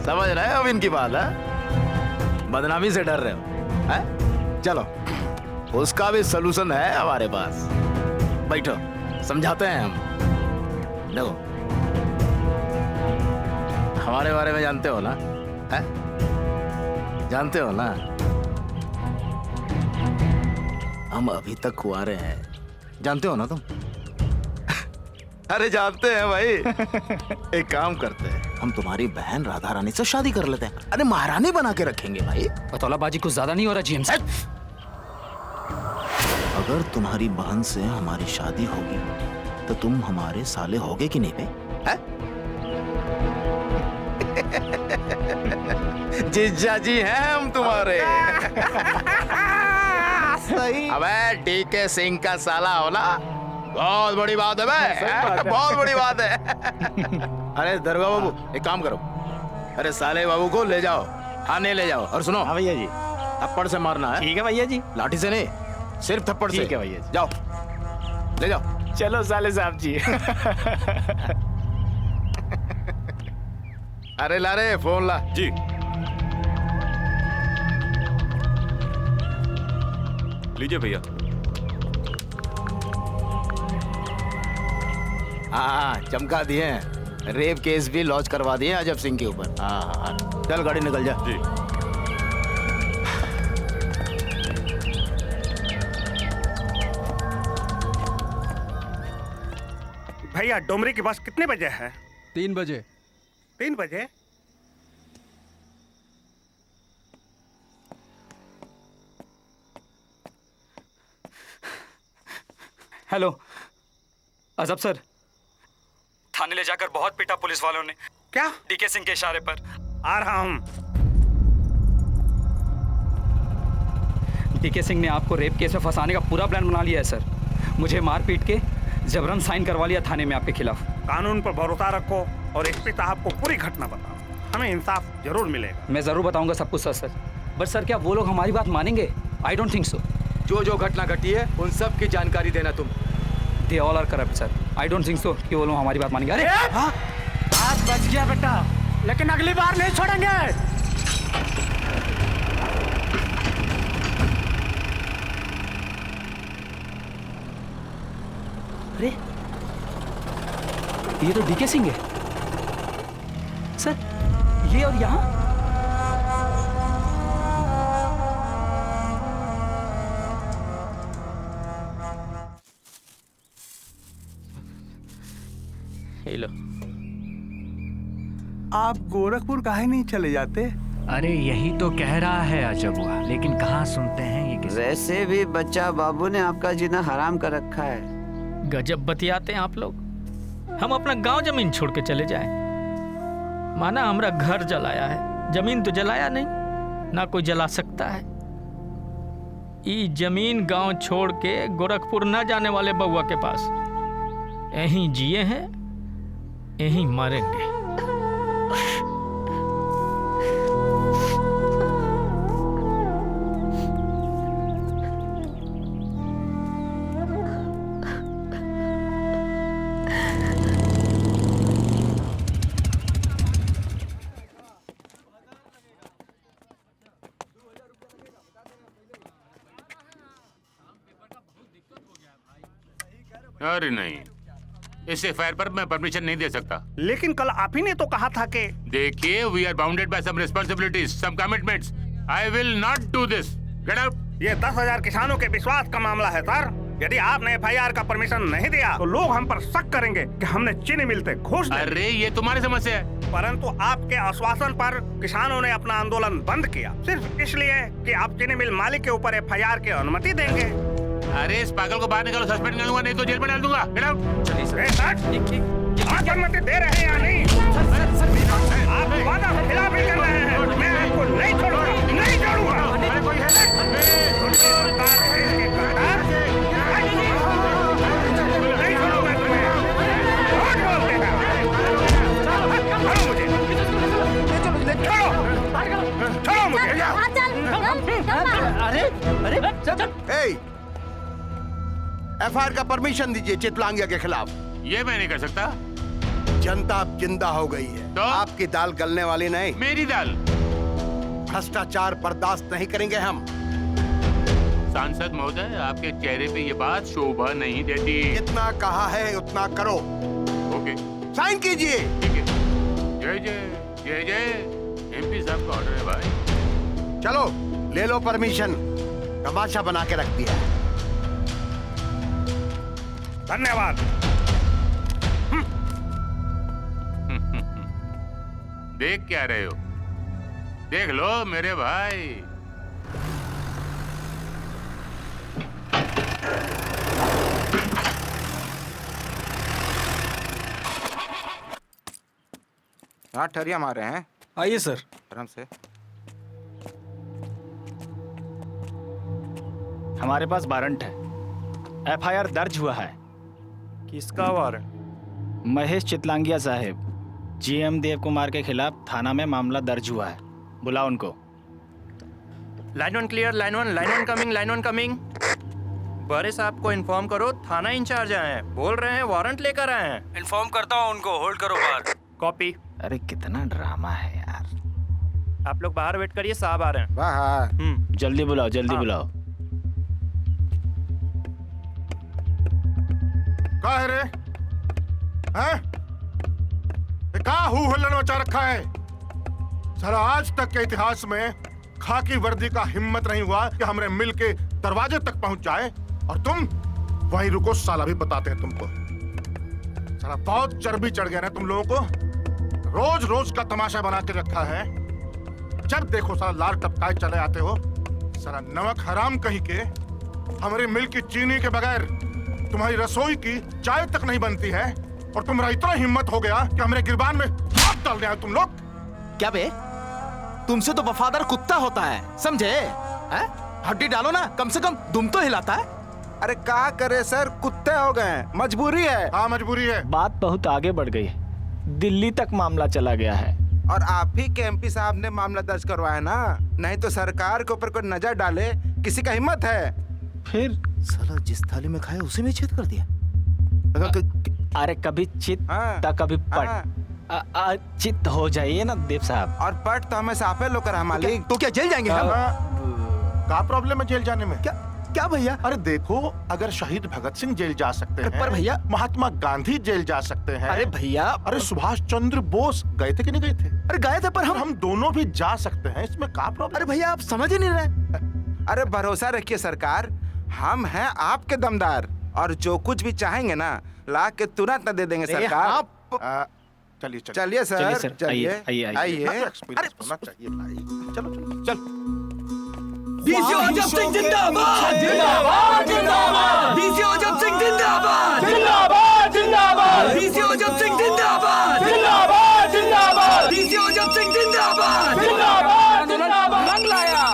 समझ रहे हो इनकी बात है? बदनामी से डर रहे हो है? चलो उसका भी सलूशन है हमारे पास। बैठो समझाते हैं हम। देखो हमारे बारे में जानते हो ना? है? जानते हो ना हम अभी तक कुंवारे हैं। जानते हो ना तुम? अरे जानते हैं भाई। एक काम करते हैं, हम तुम्हारी बहन राधा रानी से शादी कर लेते हैं। अरे महारानी बना के रखेंगे भाई। पतौलाबाजी कुछ ज्यादा नहीं हो रहा जीएम साहब? अगर तुम्हारी बहन से हमारी शादी होगी तो तुम हमारे साले होगे कि नहीं बे? है? जीजा जी हैं हम तुम्हारे। सही। अबे डीके सिंह का साला होना बहुत बड़ी बात है बे, बहुत बड़ी बात है। अरे दरगाह बाबू एक काम करो, अरे साले बाबू को ले जाओ, थाने ले जाओ। और सुनो हाँ भैया जी, थप्पड़ से मारना है। ठीक है भैया जी। लाठी से नहीं, सिर्फ थप्पड़ से। ठीक है भैया जी। जाओ ले जाओ। चलो साले साहब जी। अरे ला रे फोन ला। जी लीजिए भैया। हाँ चमका दिए हैं। रेप केस भी लॉन्च करवा दिए अजब सिंह के ऊपर। हाँ चल गाड़ी निकल जा। जी भैया डोमरी की बस कितने बजे है? 3 बजे। 3 बजे? हेलो अजब सर, थाने ले जाकर बहुत पीटा पुलिस वालों ने। क्या? डीके सिंह के इशारे पर। आ रहा हूं। डीके सिंह ने आपको रेप केस में फंसाने का पूरा प्लान बना लिया है सर। मुझे मार पीट के जबरन साइन करवा लिया थाने में आपके खिलाफ। कानून पर भरोसा रखो और एसपी साहब को पूरी घटना बताओ, हमें इंसाफ जरूर मिलेगा। मैं जरूर बताऊंगा सब कुछ सर। बट सर क्या वो लोग हमारी बात मानेंगे? आई डोंट थिंक सो। जो जो घटना घटी है उन सब की जानकारी देना तुम। They all are corrupt sir. I don't think so कि वो लोग हमारी बात मानेंगे। अरे बात बच गया बेटा, लेकिन अगली बार नहीं छोड़ेंगे। अरे ये तो डीके सिंह है सर। ये और यहाँ लो। आप गोरखपुर काहे नहीं चले जाते? अरे यही तो कह रहा है अजब हुआ, लेकिन कहाँ सुनते हैं ये किसी। वैसे भी बच्चा बाबू ने आपका जीना हराम कर रखा है। गजब बतियाते हैं आप लोग। हम अपना गांव जमीन छोड़ के चले जाएं। माना हमारा घर जलाया है, जमीन तो जलाया नहीं, ना कोई जला सकता है। ई जमीन गांव छोड़ के गोरखपुर न जाने वाले बउआ के पास यहीं जिए हैं, यहीं मरेंगे। अरे नहीं, इस एफआईआर पर मैं परमिशन नहीं दे सकता। लेकिन कल आप ही ने तो कहा था कि देखिए, we are bounded by some responsibilities, some commitments. I will not do this. Get out. ये 10,000 किसानों के विश्वास का मामला है सर। यदि आपने एफआईआर का परमिशन नहीं दिया तो लोग हम पर शक करेंगे कि हमने चीनी मिल से घूस ली। अरे ये तुम्हारी समस्या है। परंतु आपके आश्वासन पर किसानों ने अपना आंदोलन बंद किया, सिर्फ इसलिए कि आप चीनी मिल मालिक के ऊपर एफआईआर की अनुमति देंगे। अरे इस पागल को बाहर निकालो, सस्पेंड कर लूंगा, नहीं तो जेल में डाल दूंगा। Get out. चलिए सर। आप अनुमति दे रहे हैं या नहीं? आप वादा के खिलाफ ही कर रहे हैं। मैं आपको नहीं छोड़ूंगा, नहीं छोड़ूंगा। अरे अरे एफआईआर का परमिशन दीजिए चितलांगिया के खिलाफ। ये मैं नहीं कर सकता। जनता अब जिंदा हो गई है। तो? आपकी दाल गलने वाली नहीं। मेरी दाल। भ्रष्टाचार बर्दाश्त नहीं करेंगे हम। सांसद महोदय, आपके चेहरे पे ये बात शोभा नहीं देती। जितना कहा है उतना करो। ओके, साइन कीजिए। ठीक है। जय जय जय जय। एमपी साहब का ऑर्डर है भाई। चलो ले लो परमिशन। तमाशा बना के रख दिया। धन्यवाद। देख क्या रहे हो? देख लो मेरे भाई। हाँ ठहरिया मारे हैं। आइए सर। आराम से। हमारे पास वारंट है। एफआईआर दर्ज हुआ है। किसका वारंट? महेश चितलांगिया साहब, जीएम देव कुमार के खिलाफ थाना में मामला दर्ज हुआ है। बुलाओ उनको। Line 1 clear, line 1 coming, line 1 coming. बड़े साहब को इन्फॉर्म करो, थाना इंचार्ज आए हैं, बोल रहे हैं वारंट लेकर आए हैं। इन्फॉर्म करता हूँ उनको, होल्ड करो बाहर। कॉपी। अरे कितना ड्रामा है यार। आप लोग बाहर वेट करिए, साहब आ रहे हैं। बाहर। जल्दी बुलाओ, जल्दी बुलाओ। का है रे? हैं? का हुल्लड़ मचा रखा है? साला आज तक के इतिहास में खाकी वर्दी का हिम्मत नहीं हुआ कि हमारे मिल के दरवाजे तक पहुंच जाए, और तुम वहीं रुको। साला भी बताते हैं तुमको। साला बहुत चर्बी चढ़ गया ना तुम लोगों को। रोज रोज का तमाशा बना के रखा है। जब देखो साला लाल टपकाए चले आते हो। साला नमक हराम कहीं के। हमारी मिल की चीनी के बगैर तुम्हारी रसोई की चाय तक नहीं बनती है, और तुम्हारा इतना हिम्मत हो गया कि हमारे गिरबान में हाथ डाल दिया तुम लोग। क्या बे? तुमसे तो वफादार कुत्ता होता है, समझे? हड्डी डालो ना, कम से कम दुम तो हिलाता है। अरे क्या करे सर, कुत्ते हो गए, मजबूरी है। हाँ मजबूरी है। बात बहुत आगे बढ़ गई है। दिल्ली तक मामला चला गया है। और आप ही के एमपी साहब ने मामला दर्ज करवाया ना, नहीं तो सरकार के ऊपर कोई नजर डाले किसी का हिम्मत है? फिर साला जिस थाली में खाया उसी में छेद कर दिया। अरे कभी चित तो कभी पट। चित हो जाइए ना देव साहब। और पट तो हमें साफे लोकर है मालिक। तो क्या जेल जाएंगे हम? क्या प्रॉब्लम है जेल जाने में? क्या भैया? अरे देखो, अगर शहीद भगत सिंह जेल जा सकते हैं, पर भैया महात्मा गांधी जेल जा सकते हैं। अरे भैया, अरे सुभाष चंद्र बोस गए थे कि नहीं गए थे? अरे गए थे, पर हम दोनों भी जा सकते हैं। इसमें क्या प्रॉब्लम? अरे भैया आप समझ ही नहीं रहे। अरे भरोसा रखिए सरकार, हम हैं आपके दमदार, और जो कुछ भी चाहेंगे ना ला के तुरंत न दे देंगे सरकार। चलिए चलिए सर, चलिए आइए। होना चाहिए भाई। चलो चल। डीसी अजब सिंह जिंदाबाद, जिंदाबाद, जिंदाबाद। डीसी अजब सिंह जिंदाबाद, जिंदाबाद, जिंदाबाद। डीसी अजब सिंह जिंदाबाद, जिंदाबाद, जिंदाबाद। डीसी अजब सिंह जिंदाबाद, जिंदाबाद, जिंदाबाद। रंग लाया।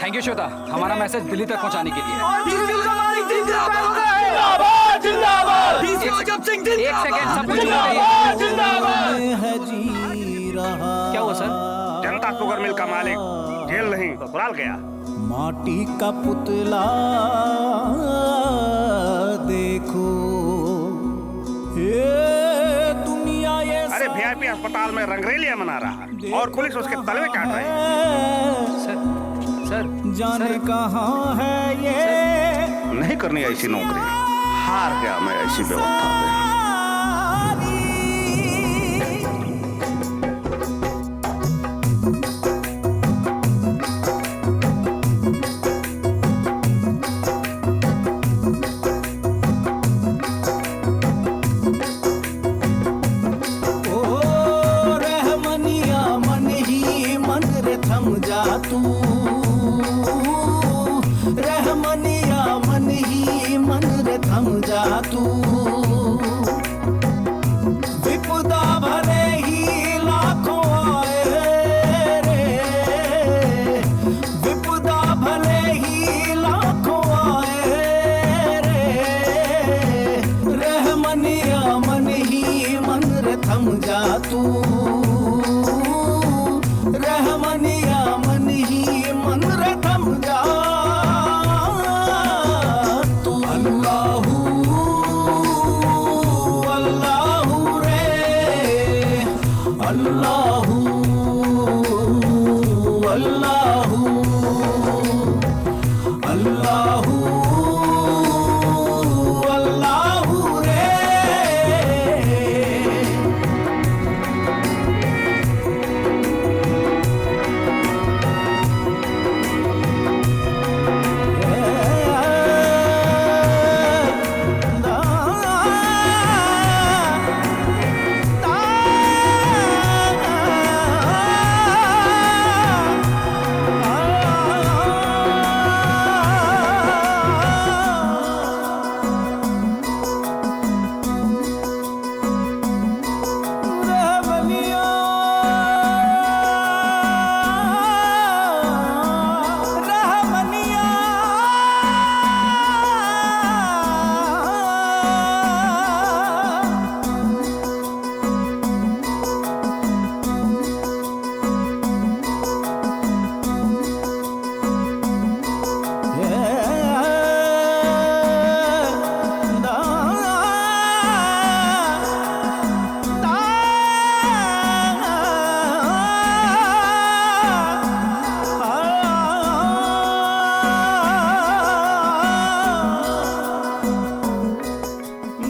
थैंक यू श्वेता, हमारा मैसेज दिल्ली तक पहुंचाने के लिए। डीसी हमारी जिंदाबाद, जिंदाबाद, जिंदाबाद। डीसी अजब सिंह जिंदाबाद, एक सेकंड, सब कुछ जिंदाबाद, जिंदाबाद। क्या हुआ सर? जनता शुगर मिल का मालिक जेल नहीं ससुराल गया। माटी का पुतला देखो, ये दुनिया ये। अरे वीआईपी अस्पताल में रंगरेलियां मना रहा और पुलिस उसके तलवे काट रही है। सर जाने कहाँ है ये। नहीं करनी ऐसी नौकरी, हार गया मैं ऐसी व्यवस्था में। रहमनिया मन ही मन रे थम जा तू। विपदा भले ही लाखों आए रे, विपदा भले ही लाखों आए रे। रहमनिया मन ही मन रे थम जा तू। रहमनिया मन ही मन रे थम जा अल्लाहू अल्लाहू रे।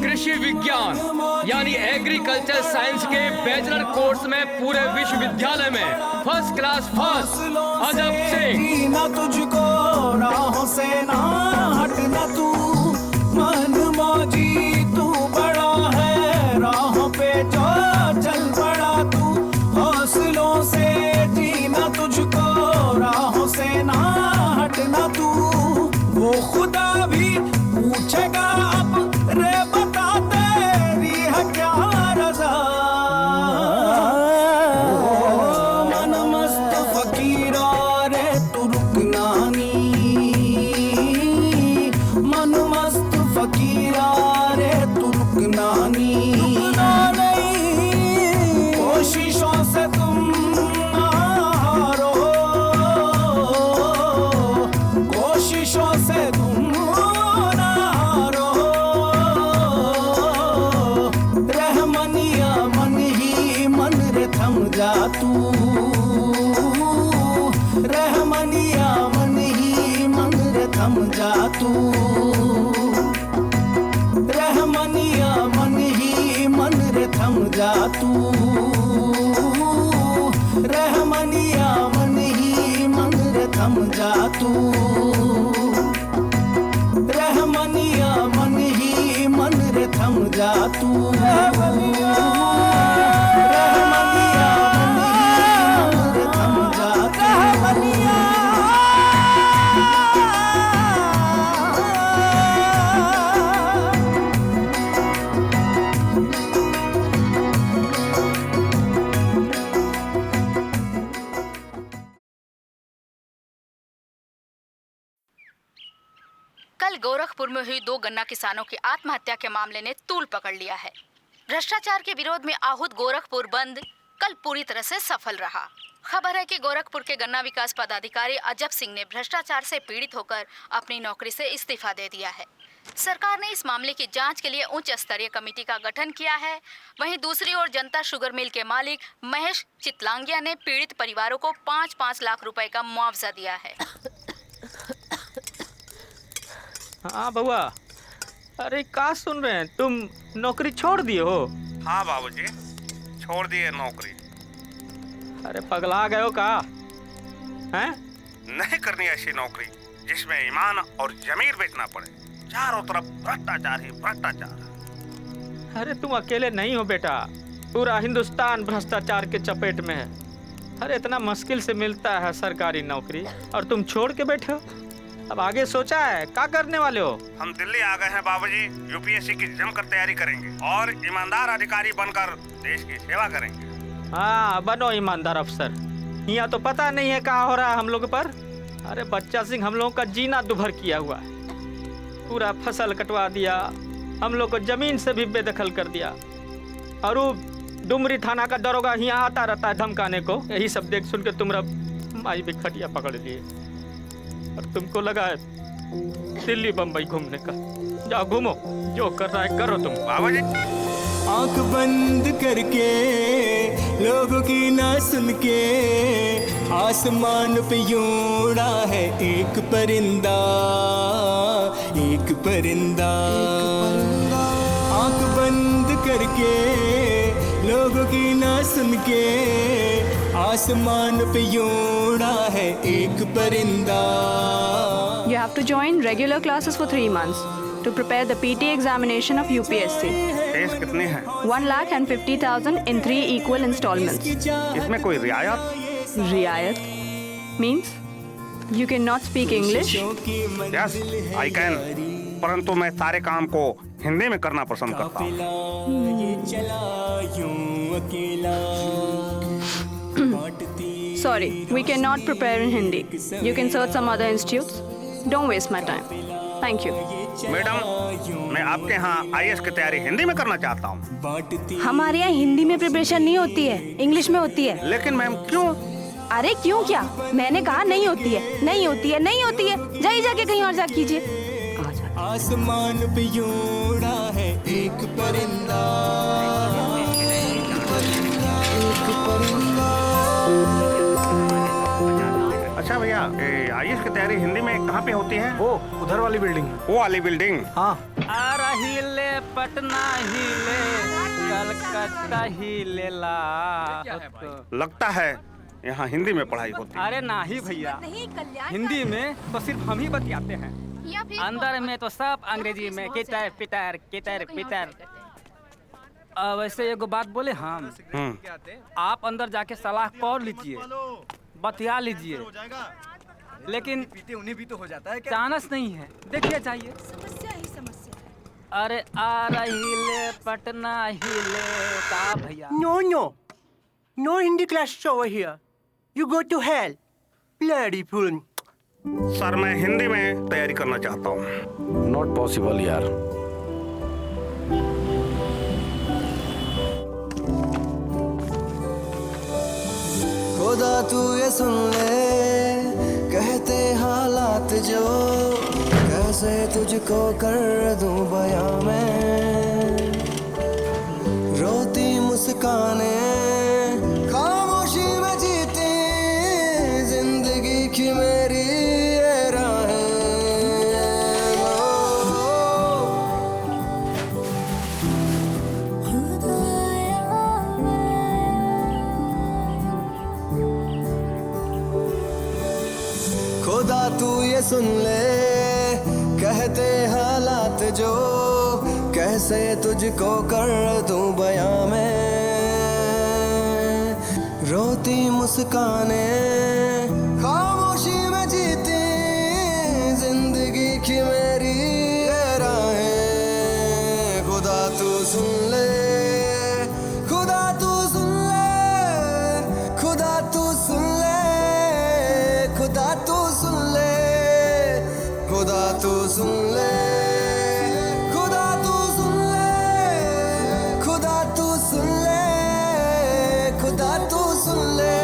कृषि विज्ञान यानी एग्रीकल्चर साइंस के बैचलर कोर्स में पूरे विश्वविद्यालय में first class first Ajab Singh. जीना तुझको राहों से ना हटना तू, मन मौजी तू बड़ा है, राहों पे जो चल पड़ा तू, हौसलों से जीना तुझको राहों से ना हटना तू। वो खुदा भी पूछेगा अब रे बता तेरी है क्या रजा। मन मस्त फकीरा रे तू रुकना नहीं, मन मस्त फकीरा रे तू रुकना नहीं, कोशिशों से तुम ना हारो, कोशिशों से तुम ना हारो। रहमनिया मन ही मन रे थम जा तू, रहमनिया मन ही मन रे थम जा तू, रहमनिया मन ही मन रे थम जा तू, रहमनिया मन ही मन रे थम जा तू, रहमनिया मन ही मन रे थम जा तू, रहमनिया मन ही मन रे थम जा तू, रहमनिया। कल गोरखपुर में हुई 2 गन्ना किसानों की आत्महत्या के मामले ने तूल पकड़ लिया है। भ्रष्टाचार के विरोध में आहूत गोरखपुर बंद कल पूरी तरह से सफल रहा। खबर है कि गोरखपुर के गन्ना विकास पदाधिकारी अजब सिंह ने भ्रष्टाचार से पीड़ित होकर अपनी नौकरी से इस्तीफा दे दिया है। सरकार ने इस मामले की जांच के लिए उच्च स्तरीय कमेटी का गठन किया है। वहीं दूसरी ओर जनता शुगर मिल के मालिक महेश चितलांगिया ने पीड़ित परिवारों को 5-5 लाख रुपए का मुआवजा दिया है। हाँ बउआ, अरे का सुन रहे हैं तुम? नौकरी छोड़ दिए हो? हाँ बाबूजी, छोड़ दिए नौकरी। अरे पगला गए हो का? हैं? नहीं करनी ऐसी नौकरी जिसमें ईमान और जमीर बेचना पड़े। चारों तरफ भ्रष्टाचार ही भ्रष्टाचार। अरे तुम अकेले नहीं हो बेटा, पूरा हिंदुस्तान भ्रष्टाचार के चपेट में है। अरे इतना मुश्किल से मिलता है सरकारी नौकरी और तुम छोड़ के बैठे हो। अब आगे सोचा है क्या करने वाले हो? हम दिल्ली आ गए हैं बाबूजी, यूपीएससी की जमकर तैयारी करेंगे और ईमानदार अधिकारी बनकर देश की सेवा करेंगे। हाँ बनो ईमानदार अफसर। यहाँ तो पता नहीं है क्या हो रहा है हम लोग पर। अरे बच्चा सिंह हम लोगों का जीना दुभर किया हुआ है। पूरा फसल कटवा दिया, हम लोग को जमीन से भी बेदखल कर दिया। और वो डुमरी थाना का दरोगा यहाँ आता रहता है धमकाने को। यही सब देख सुन के तुम माई भी खटिया पकड़ लिए और तुमको लगा है दिल्ली बम्बई घूमने का। जाओ घूमो, जो कर रहा है करो तुम। बाबूजी आंख बंद करके लोगों की ना सुन के आसमान पे यूं उड़ा है एक परिंदा। परिंदा आंख बंद करके लोगों की ना सुन के आसमान पे यूं उड़ा है एक परिंदा। You have to join regular classes for 3 months to prepare the PT examination of UPSC. Fees कितनी है? 1,50,000 in 3 equal installments. इसमें कोई रियायत? Riayat means you cannot speak English. Yes, I can. परंतु मैं सारे काम को हिंदी में करना पसंद करता हूँ। Sorry, we cannot prepare in Hindi. You can search some other institutes. Don't waste my time. Thank you. Madam, मैं आपके यहाँ IAS की तैयारी हिंदी में करना चाहता हूँ। हमारे यहाँ हिंदी में प्रिपरेशन नहीं होती है, इंग्लिश में होती है। लेकिन मैम क्यों? अरे क्यों क्या? मैंने कहा नहीं होती है, नहीं होती है, नहीं होती है। जाइए जाके कहीं और जा कीजिए। आसमान पे यूं उड़ा है एक परिंदा। अच्छा भैया, IAS की तैयारी हिंदी में कहाँ पे होती है? वो उधर वाली बिल्डिंग। वो वाली बिल्डिंग? हाँ। आ रही ले पटना ही ले कलकत्ता ही ले ला। लगता है यहाँ हिंदी में पढ़ाई होती है। अरे नहीं भैया, हिंदी में तो सिर्फ हम ही बतियाते हैं, अंदर में तो सब अंग्रेजी में कितर पितर कितर पितर। वैसे एगो बात बोले हम, आप अंदर जाके सलाह पढ़ लीजिए, बतिया लीजिए, लेकिन उन्हें भी तो हो जाता है क्या? चांस नहीं है, देखिए जाइए। समस्या ही समस्या। अरे आ रही ले पटना ही ले का भैया। No Hindi classes over here. You go to hell. Bloody fool. Sir, मैं हिंदी में तैयारी करना चाहता हूँ। नॉट पॉसिबल यार। खुदा तू ये सुन ले कहते हालात जो, कैसे तुझको कर दूं बयां मैं। रोती मुस्काने खामोशी में जीती जिंदगी की मेरी ये राहें। खुदा तू ये सुन ले कहते हालात जो, कैसे तुझको कर दूं बयां मैं। रोती मुस्काने खामोशी में जीती जिंदगी की मेरी ये राहें। खुदा तू सुन ले, खुदा तू सुन ले, खुदा तू सुन ले, खुदा तू सुन ले, खुदा तू सुन ले, खुदा तू सुन ले, खुदा तू सुन ले, खुदा तू सुन ले।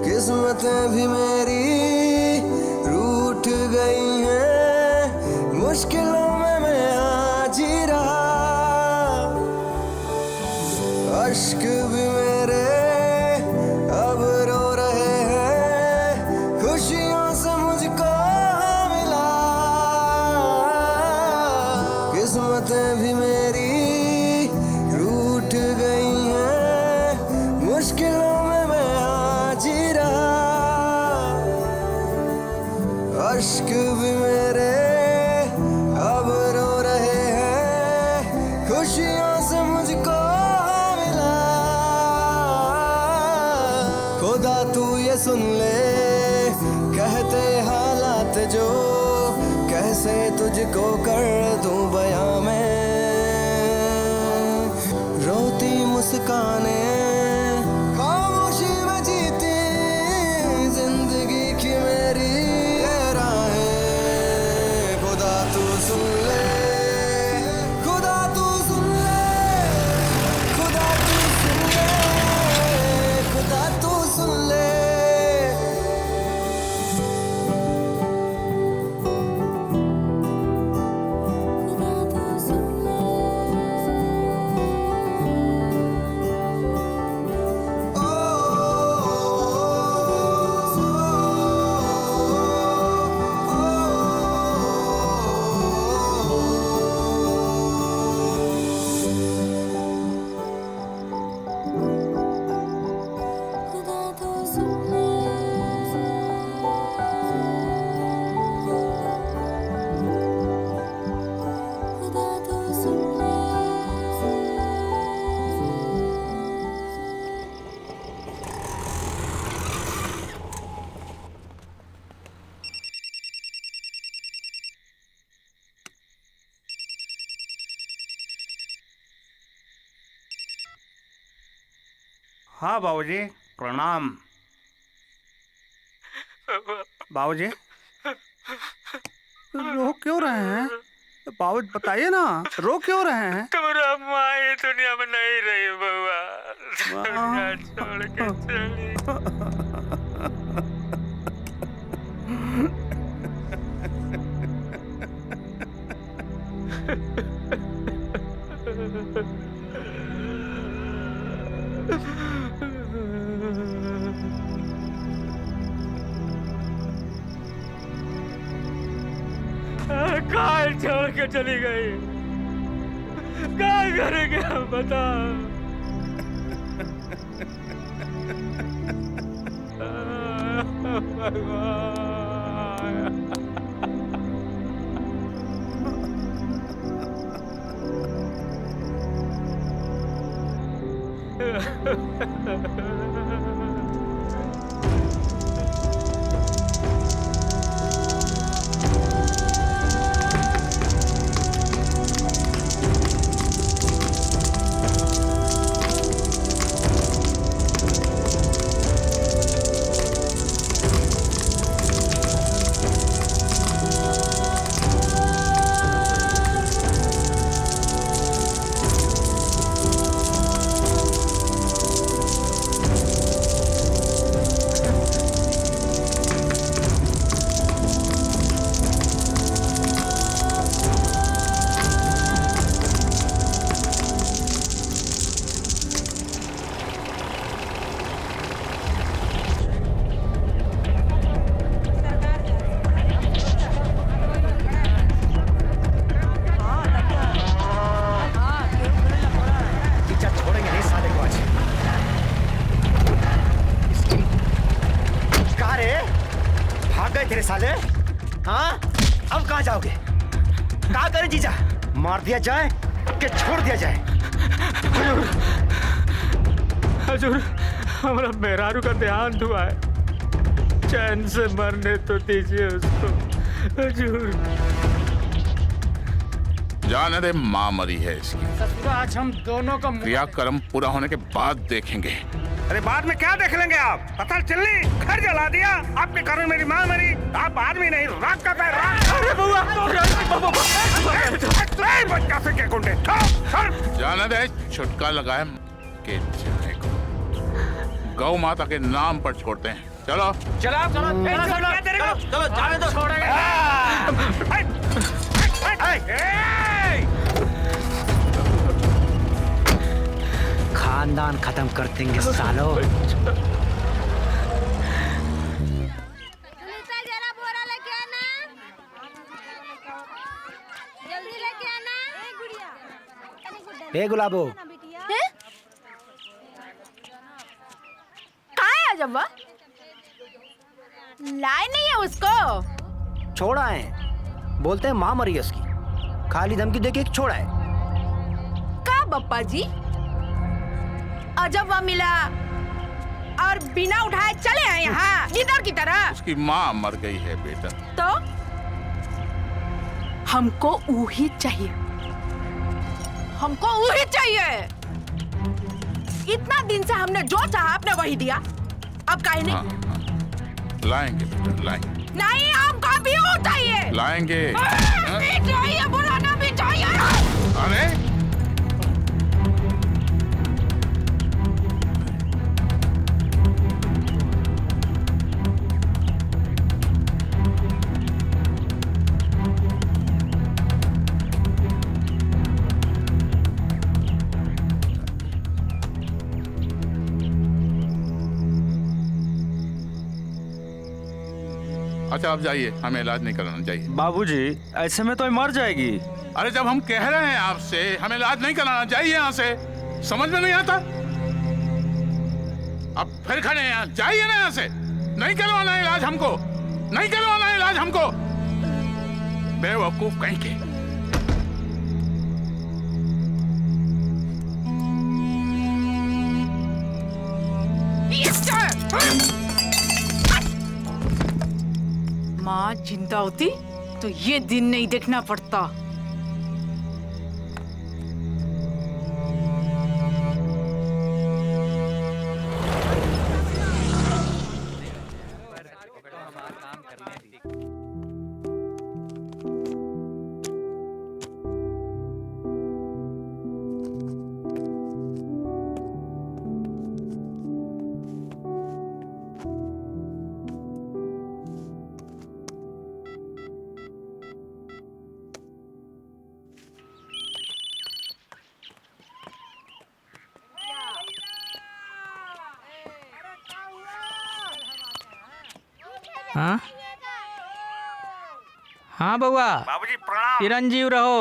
किस्मतें भी मेरी रूठ गई हैं, मुश्किलों में मैं आज ही रहा। अश्क भी मेरे अब रो रहे हैं, खुशियों से मुझको मिला। किस्मतें भी मेरी रूठ गई हैं, मुश्किलों में मैं आज ही रहा। अश्क भी मेरे अब रो रहे हैं, खुशियों से मुझको मिला। खुदा तू ये सुन ले कहते हालात जो, कैसे तुझको कर दूं बयां मैं। रोती मुस्काने खामोशी में जीती जिंदगी की हाँ बाबूजी, प्रणाम। बाबूजी, रो क्यों रहे हैं? बाबू बताइए ना, रो क्यों रहे हैं? तुम्हारा माँ ये दुनिया में नहीं रही बउआ, दुनिया छोड़ के चली। काल छोड़ के चली गई, क्या करेंगे हम बता। तेरे साले, हाँ? अब कहाँ जाओगे? कहाँ करे जीजा? मार दिया जाए कि छोड़ दिया जाए? हजूर, हमारा मेहरारू का देहांत हुआ है, चैन से मरने तो दीजिए उसको हजूर। जाने दे, माँ मरी है इसकी। आज हम दोनों का क्रियाक्रम पूरा होने के बाद देखेंगे। अरे बाद में क्या देख लेंगे आप? पता चली घर जला दिया, आपके कारण मेरी माँ मरी। आप आदमी नहीं, रात का पैर। अरे बुआ, बच्चा से क्या कुंडे? जाने दे, छुटका लगाए के जाने को गौ माता के नाम पर छोड़ते हैं। चलो चलो चलो जाने दो, छोड़ेंगे। खानदान खत्म कर देंगे सालों। हे गुलाबो, कहाँ है अजब्बा? लाए नहीं है उसको। छोड़ा है, बोलते हैं माँ मरी है उसकी। खाली धमकी देके एक छोड़ा है। का बप्पा जी? अजब्बा मिला और बिना उठाए चले आए यहाँ गिदर की तरह। उसकी माँ मर गई है बेटा। तो हमको वही चाहिए, हमको वही चाहिए। इतना दिन से हमने जो चाहा आपने वही दिया, अब काहे नहीं? हाँ, लाएंगे बेटा, लाएंगे। नहीं, हमको भी वो चाहिए। लाएंगे। भी चाहिए, बुलाना भी चाहिए। अरे अच्छा, आप जाइए, हमें इलाज नहीं कराना चाहिए। बाबूजी, ऐसे में तो मर जाएगी। अरे जब हम कह रहे हैं आपसे हमें इलाज नहीं कराना चाहिए, यहाँ से समझ में नहीं आता? अब फिर खड़े हैं यहाँ, जाइए ना यहाँ से। नहीं करवाना इलाज हमको, नहीं करवाना इलाज हमको। बेवकूफ कहीं के। माँ जिंदा होती तो ये दिन नहीं देखना पड़ता। हाँ हाँ बउआ, बाबूजी प्रणाम। चिरंजीव रहो।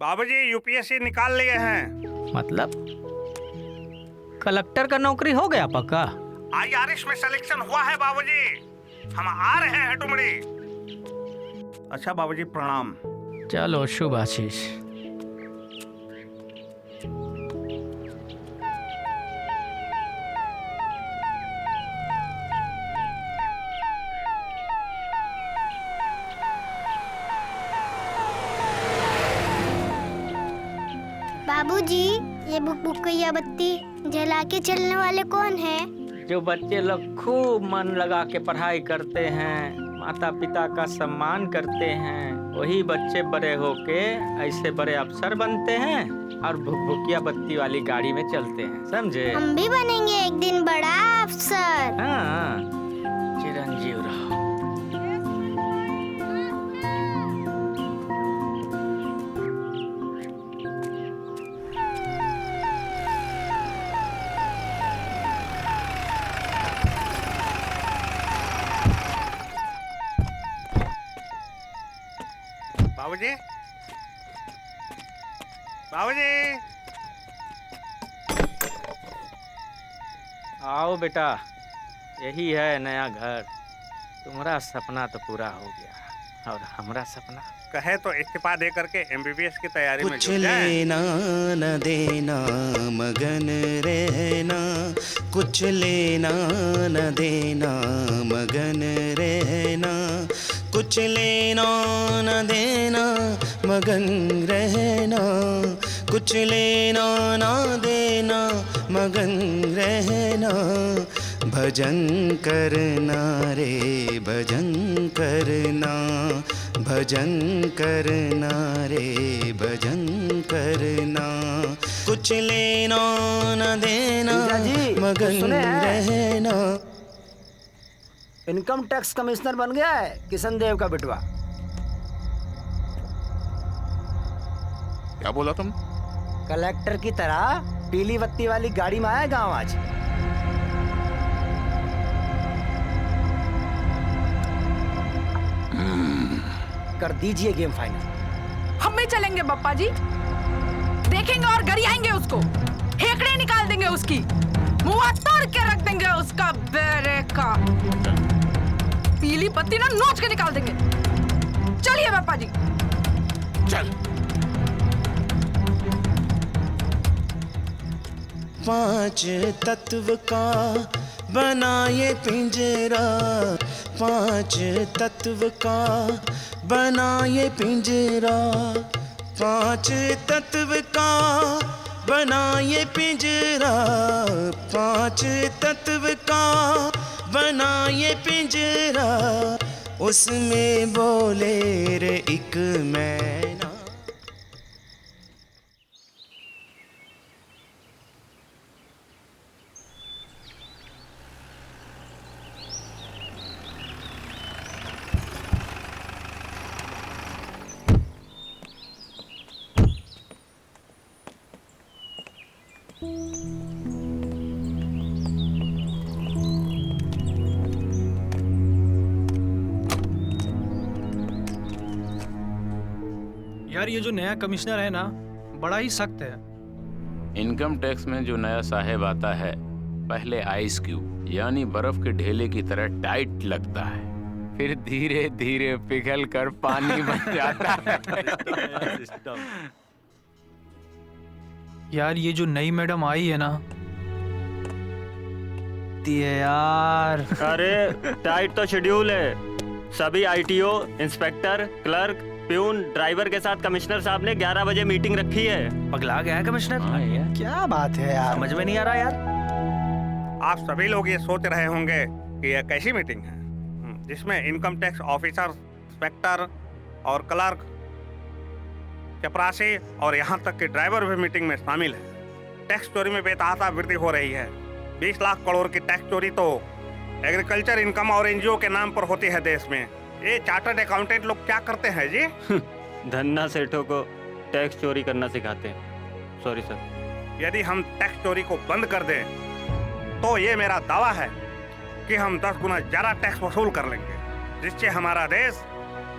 बाबूजी यूपीएससी निकाल लिए हैं। मतलब कलेक्टर का नौकरी हो गया पक्का? IRS में सिलेक्शन हुआ है बाबूजी। हम आ रहे हैं टुमड़ी। अच्छा बाबूजी प्रणाम। चलो शुभ आशीष। बाबूजी, ये बुकैया बत्ती जला के चलने वाले कौन है? जो बच्चे लोग खूब मन लगा के पढ़ाई करते हैं, माता पिता का सम्मान करते हैं, वही बच्चे बड़े होके ऐसे बड़े अफसर बनते हैं और भुकिया बत्ती वाली गाड़ी में चलते हैं, समझे? हम भी बनेंगे एक दिन बड़ा अफसर। हाँ, चिरंजीव रहो। बाबूजी, बाबूजी। आओ बेटा, यही है नया घर। तुम्हारा सपना तो पूरा हो गया और हमारा सपना कहे तो इस्तीफा दे करके MBBS की तैयारी में कुछ जुट जाए। लेना न देना मगन रहना, कुछ लेना न देना मगन रहना, कुछ लेना न देना मगन रहना, कुछ लेना न देना मगन रहना, भजन करना रे भजन करना, भजन करना रे भजन करना, कुछ लेना न देना मगन रहना। इनकम टैक्स कमिश्नर बन गया है किशन देव का बेटवा। क्या बोला तुम? कलेक्टर की तरह पीली बत्ती वाली गाड़ी में आया गांव आज। कर दीजिए गेम फाइनल। हम भी चलेंगे पप्पा जी, देखेंगे और गरियाएंगे उसको, हेकड़े निकाल देंगे उसकी, मुंह तोड़ के रख देंगे उसका बेरे का, पीली पत्ती ना नोच के निकाल देंगे। चलिए पापा जी। चल। पांच तत्व का बना ये पिंजरा, पांच तत्व का बना ये पिंजरा, पांच तत्व का बना ये पिंजरा, पांच तत्व का बना ये पिंजरा, उसमें बोले रे एक मैना। यार ये जो नया कमिश्नर है ना, बड़ा ही सख्त है। इनकम टैक्स में जो नया साहेब आता है, पहले आइस क्यूब यानी बर्फ के ढेले की तरह टाइट लगता है, फिर धीरे धीरे पिघल कर पानी बन जाता है। यार ये जो नई मैडम आई है ना, यार अरे टाइट तो शेड्यूल है। सभी ITO, inspector, clerk, peon, driver के साथ कमिश्नर साहब ने 11 बजे मीटिंग रखी है। पगला गया है कमिश्नर। क्या बात है यार, समझ में नहीं आ रहा यार। आप सभी लोग ये सोच रहे होंगे कि यह कैसी मीटिंग है, जिसमें इनकम टैक्स ऑफिसर, इंस्पेक्टर और क्लर्क, चपरासी और यहाँ तक कि ड्राइवर भी मीटिंग में शामिल है। टैक्स चोरी में बेतहाशा वृद्धि हो रही है। 20 लाख करोड़ की टैक्स चोरी तो एग्रीकल्चर इनकम और NGO के नाम पर होती है देश में। ये चार्टर्ड अकाउंटेंट लोग क्या करते हैं जी? धन्ना सेठों को टैक्स चोरी करना सिखाते हैं। Sorry sir. यदि हम टैक्स चोरी को बंद कर दें तो ये मेरा दावा है कि हम 10 गुना ज्यादा टैक्स वसूल कर लेंगे। जिससे हमारा देश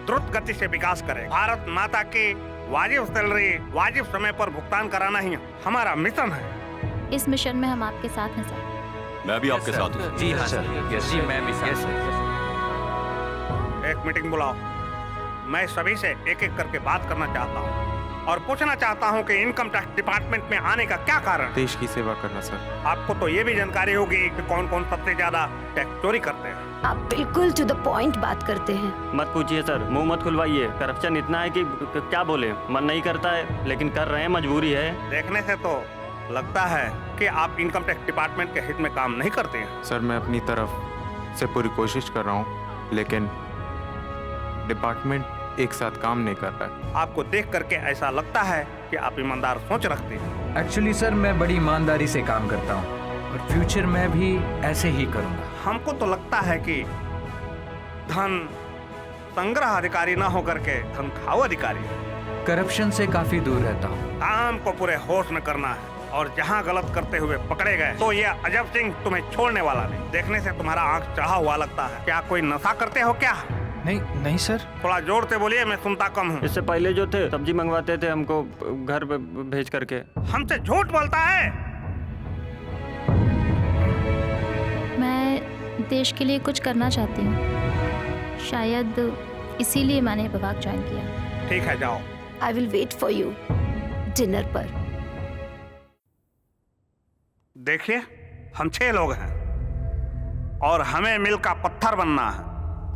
द्रुत गति से विकास करे। भारत माता की वाजिब सैलरी वाजिब समय पर भुगतान कराना ही हमारा मिशन है। इस मिशन में हम आपके साथ हैं सर। मैं भी आपके साथ हूँ। जी हाँ सर। जी मैं भी सर। एक मीटिंग बुलाओ। मैं सभी से एक एक करके बात करना चाहता हूँ और पूछना चाहता हूँ कि इनकम टैक्स डिपार्टमेंट में आने का क्या कारण। देश की सेवा करना सर। आपको तो ये भी जानकारी होगी कि कौन कौन सबसे ज्यादा टैक्स चोरी करते हैं। आप बिल्कुल टू द पॉइंट बात करते हैं। मत पूछिए सर, मुंह मत खुलवाइए। करप्शन इतना है कि क्या बोले, मन नहीं करता है लेकिन कर रहे हैं, मजबूरी है। देखने से तो लगता है कि आप इनकम टैक्स डिपार्टमेंट के हित में काम नहीं करते हैं। सर मैं अपनी तरफ से पूरी कोशिश कर रहा हूँ, लेकिन डिपार्टमेंट एक साथ काम नहीं कर रहा है। आपको देख करके ऐसा लगता है कि आप ईमानदार सोच रखते हैं। एक्चुअली सर मैं बड़ी ईमानदारी से काम करता हूँ और फ्यूचर में भी ऐसे ही करूँगा। हमको तो लगता है कि धन संग्रह अधिकारी ना होकर के धन खाओ अधिकारी। करप्शन से काफी दूर रहता हूँ। काम को पूरे होश में करना है और जहाँ गलत करते हुए पकड़े गए तो ये अजब सिंह तुम्हें छोड़ने वाला नहीं। देखने से तुम्हारा आंख चढ़ा हुआ लगता है। क्या कोई नशा करते हो क्या? नहीं सर। थोड़ा जोर से बोलिए, मैं सुनता कम हूँ। इससे पहले जो थे सब्जी मंगवाते थे हमको घर पे भेज करके। हमसे झूठ बोलता है। मैं देश के लिए कुछ करना चाहती हूँ, शायद इसीलिए मैंने विभाग ज्वाइन किया। ठीक है, जाओ। I will wait for you dinner पर। देखिए, हम 6 लोग हैं और हमें मिल का पत्थर बनना है।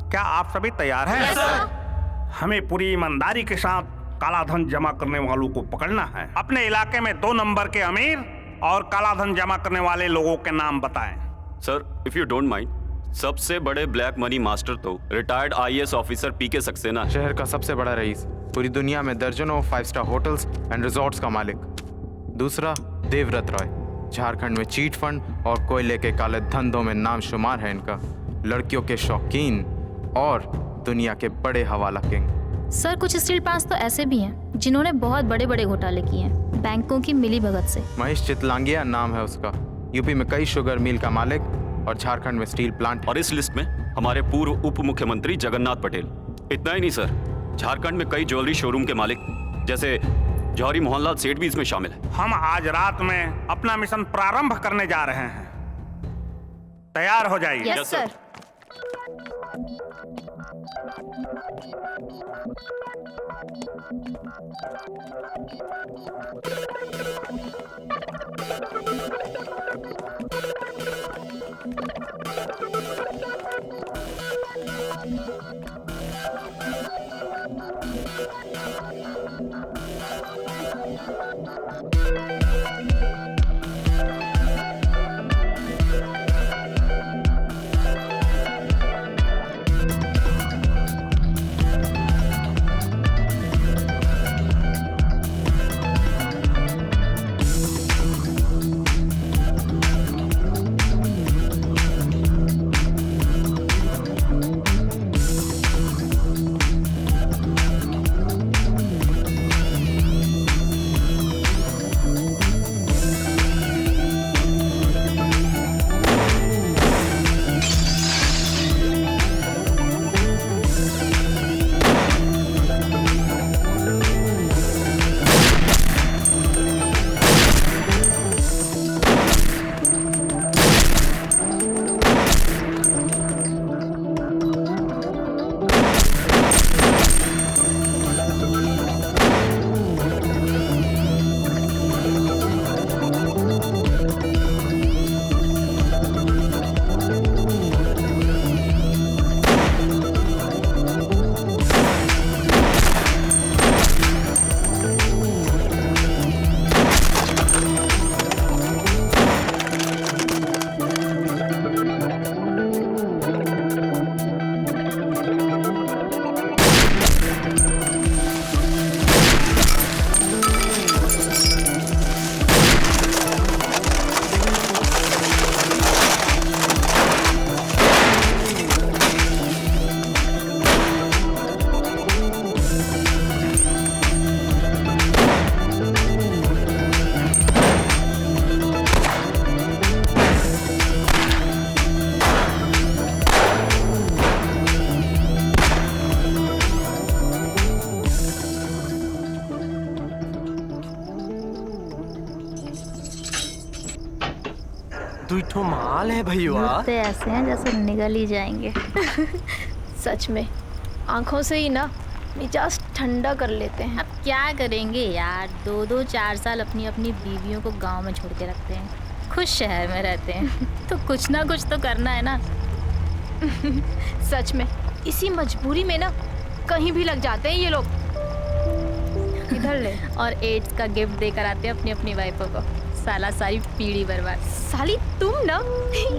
क्या आप सभी तैयार हैं? Yes, sir। हमें पूरी ईमानदारी के साथ काला धन जमा करने वालों को पकड़ना है। अपने इलाके में 2 नंबर के अमीर और काला धन जमा करने वाले लोगों के नाम बताएं। Sir if you don't mind, सबसे बड़े ब्लैक मनी मास्टर तो रिटायर्ड आईएएस ऑफिसर पीके सक्सेना है। शहर का सबसे बड़ा रईस, पूरी दुनिया में दर्जनों 5 स्टार होटल्स एंड रिजॉर्ट्स का मालिक। दूसरा देवव्रत रॉय, झारखंड में चीट फंड और कोयले के काले धंधों में नाम शुमार है इनका। लड़कियों के शौकीन और दुनिया के बड़े हवाला किंग। सर कुछ स्टील प्लांट्स तो ऐसे भी हैं जिन्होंने बहुत बड़े बड़े घोटाले किए हैं बैंकों की मिली भगत से। महेश चितलांगिया नाम है उसका। यूपी में कई शुगर मिल का मालिक और झारखंड में स्टील प्लांट। और इस लिस्ट में हमारे पूर्व उप मुख्यमंत्री जगन्नाथ पटेल। इतना ही नहीं सर, झारखंड में कई ज्वेलरी शोरूम के मालिक जैसे जौहरी मोहनलाल सेठ भी इसमें शामिल है। हम आज रात में अपना मिशन प्रारंभ करने जा रहे हैं। तैयार हो जाइए। Yes sir. तो माल है भैया। भूत ऐसे हैं जैसे निगल ही जाएंगे। सच में आंखों से ही ना मिजाज ठंडा कर लेते हैं। अब क्या करेंगे यार, 2-2 4 साल अपनी अपनी बीवियों को गांव में छोड़ के रखते हैं, खुश शहर में रहते हैं। तो कुछ ना कुछ तो करना है ना। सच में इसी मजबूरी में ना कहीं भी लग जाते हैं ये लोग। इधर ले। और एड्स का गिफ्ट देकर आते हैं अपनी अपनी वाइफों को। साला सारी पीढ़ी बर्बाद। साली तुम ना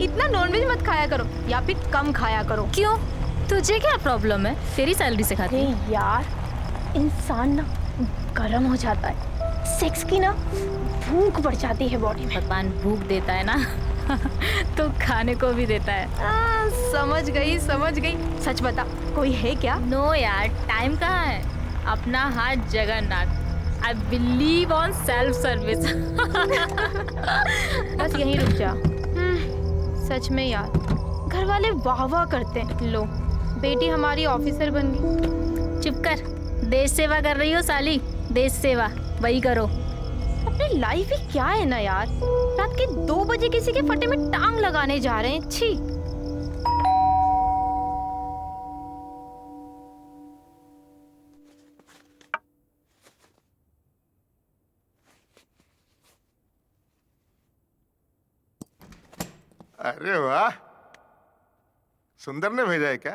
इतना नॉनवेज मत खाया करो या फिर कम खाया करो। क्यों, तुझे क्या प्रॉब्लम है? तेरी सैलरी से खाती है। यार इंसान ना गर्म हो जाता है, सेक्स की ना भूख बढ़ जाती है बॉडी में। भगवान भूख देता है ना तो खाने को भी देता है। समझ गई समझ गई। सच बता कोई है क्या? नो यार, टाइम कहाँ है। अपना हाथ Jagannath. I believe on self service। बस यहीं रुक जा। सच में यार घर वाले वाह वाह करते हैं। लो बेटी हमारी ऑफिसर बन गई। चुप कर, देश सेवा कर रही हो साली, देश सेवा वही करो। अपनी लाइफ ही क्या है ना यार, रात के 2 बजे किसी के फटे में टांग लगाने जा रहे हैं। छी। अरे वाह, सुंदर ने भेजा है क्या?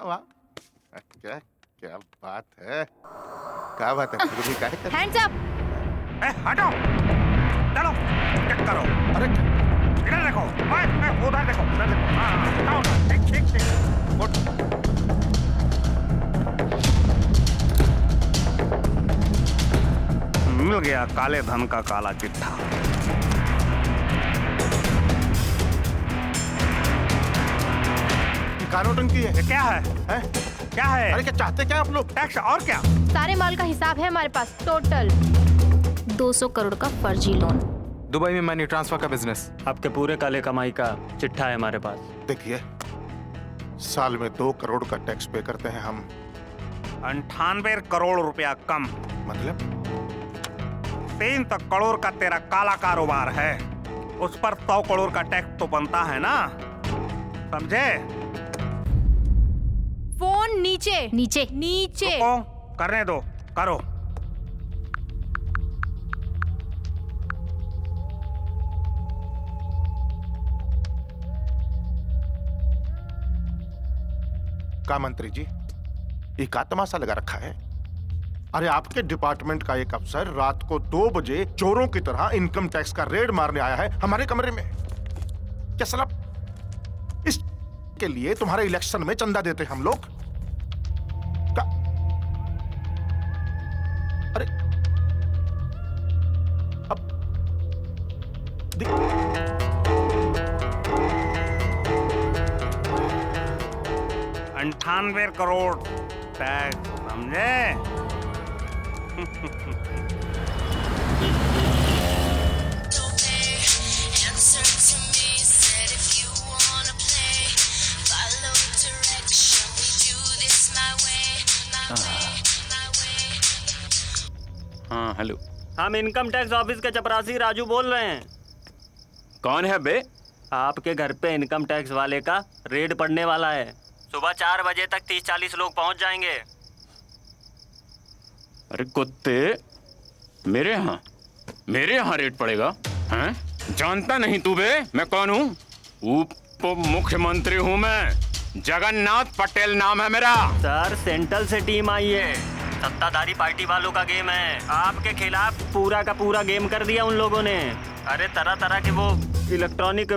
वाह, क्या क्या बात है, क्या बात है। फिर भी काहे कर? Hands up. हटो, चलो, चेक करो। अरे इधर देखो, उधर देखो, उधर देखो। हाँ, ठीक। मिल गया काले धन का काला चिट्ठा। कानून की है। क्या है? क्या है? अरे क्या चाहते क्या आप लोग? टैक्स और क्या? सारे माल का हिसाब है हमारे पास। टोटल 200 करोड़ का फर्जी लोन। दुबई में मनी ट्रांसफर का बिजनेस। आपके पूरे काले कमाई का चिट्ठा है हमारे पास। देखिए, साल में 2 करोड़ का टैक्स पे करते हैं हम। 98 करोड़ रुपया कम। मतलब 3 करोड़ का तेरा काला कारोबार है, उस पर 100 करोड़ का टैक्स तो बनता है ना, समझे? फोन नीचे नीचे नीचे। करने दो, करो। का मंत्री जी, ये का तमाशा लगा रखा है? अरे आपके डिपार्टमेंट का एक अफसर रात को 2 बजे चोरों की तरह इनकम टैक्स का रेड मारने आया है हमारे कमरे में। क्या साला इस के लिए तुम्हारे इलेक्शन में चंदा देते हम लोग? अरे अब 98 करोड़ टैक्स, समझे? हाँ हेलो, हम इनकम टैक्स ऑफिस के चपरासी राजू बोल रहे हैं। कौन है बे? आपके घर पे इनकम टैक्स वाले का रेड पड़ने वाला है। सुबह 4 बजे तक 30-40 लोग पहुंच जाएंगे। अरे कुत्ते, मेरे यहाँ रेड पड़ेगा? हैं? जानता नहीं तू बे मैं कौन हूँ? उप मुख्यमंत्री हूँ मैं, जगन्नाथ पटेल नाम है मेरा। सर सेंट्रल से टीम आई है, सत्ताधारी पार्टी वालों का गेम है। आपके खिलाफ पूरा का पूरा गेम कर दिया उन लोगों ने। अरे तरह तरह के वो इलेक्ट्रॉनिक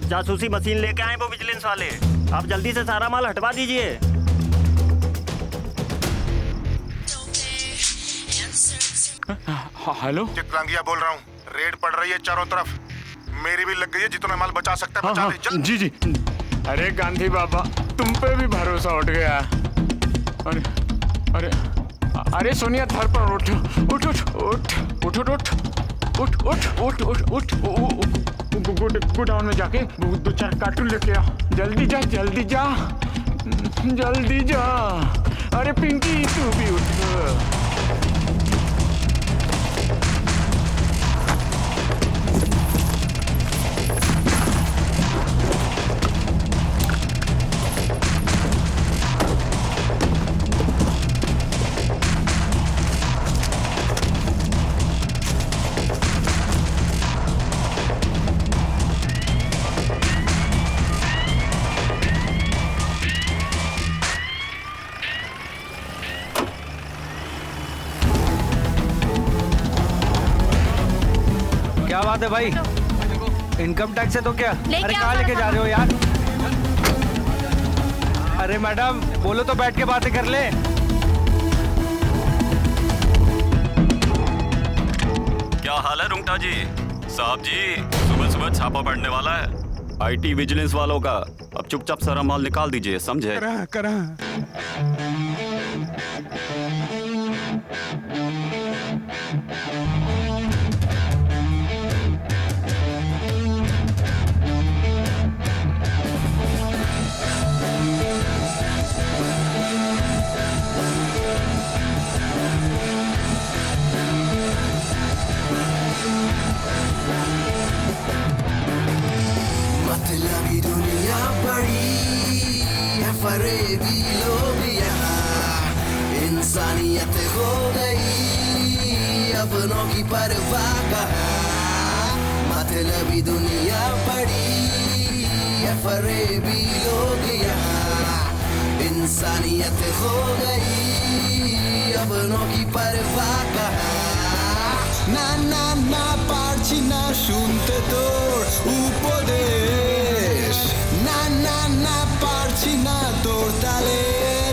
जासूसी मशीन लेके आए वो विजिलेंस वाले। आप जल्दी से सारा माल हटवा दीजिए। हेलो, चित्रांगिया बोल रहा हूँ। रेड पड़ रही है चारों तरफ, मेरी भी लग गई है। जितना माल बचा सकता है बचा ले। चल। जी जी। अरे गांधी बाबा, तुम पे भी भरोसा उठ गया। अरे अरे अरे सोनिया, धर पर उठ उठ उठ उठ उठ उठ उठ उठ उठ उठ गोडाउन में जाके 2-4 कार्टून लेके आ। जल्दी जा जल्दी जा जल्दी जा। अरे पिंकी तू भी उठ। बात है भाई, इनकम टैक्स है तो क्या? लेके अरे आओ कहाँ लेके सारा जा रहे हो यार? अरे मैडम बोलो तो बैठ के बातें कर ले। क्या हाल है रुंगटा जी? साहब जी सुबह सुबह छापा पड़ने वाला है आईटी विजिलेंस वालों का। अब चुपचाप सारा माल निकाल दीजिए, समझे? करा मतलबी दुनिया बड़ी है, फरेबी लोग यहाँ, इंसानियत हो गई अपनों की परवाह कहाँ। मतलबी दुनिया बड़ी है, फरेबी लोग यहाँ, इंसानियत हो गई अपनों की परवाह कहाँ। না না না পারছি না শুনতে তোর উপদেশ, না না না পারছি না তোর তালে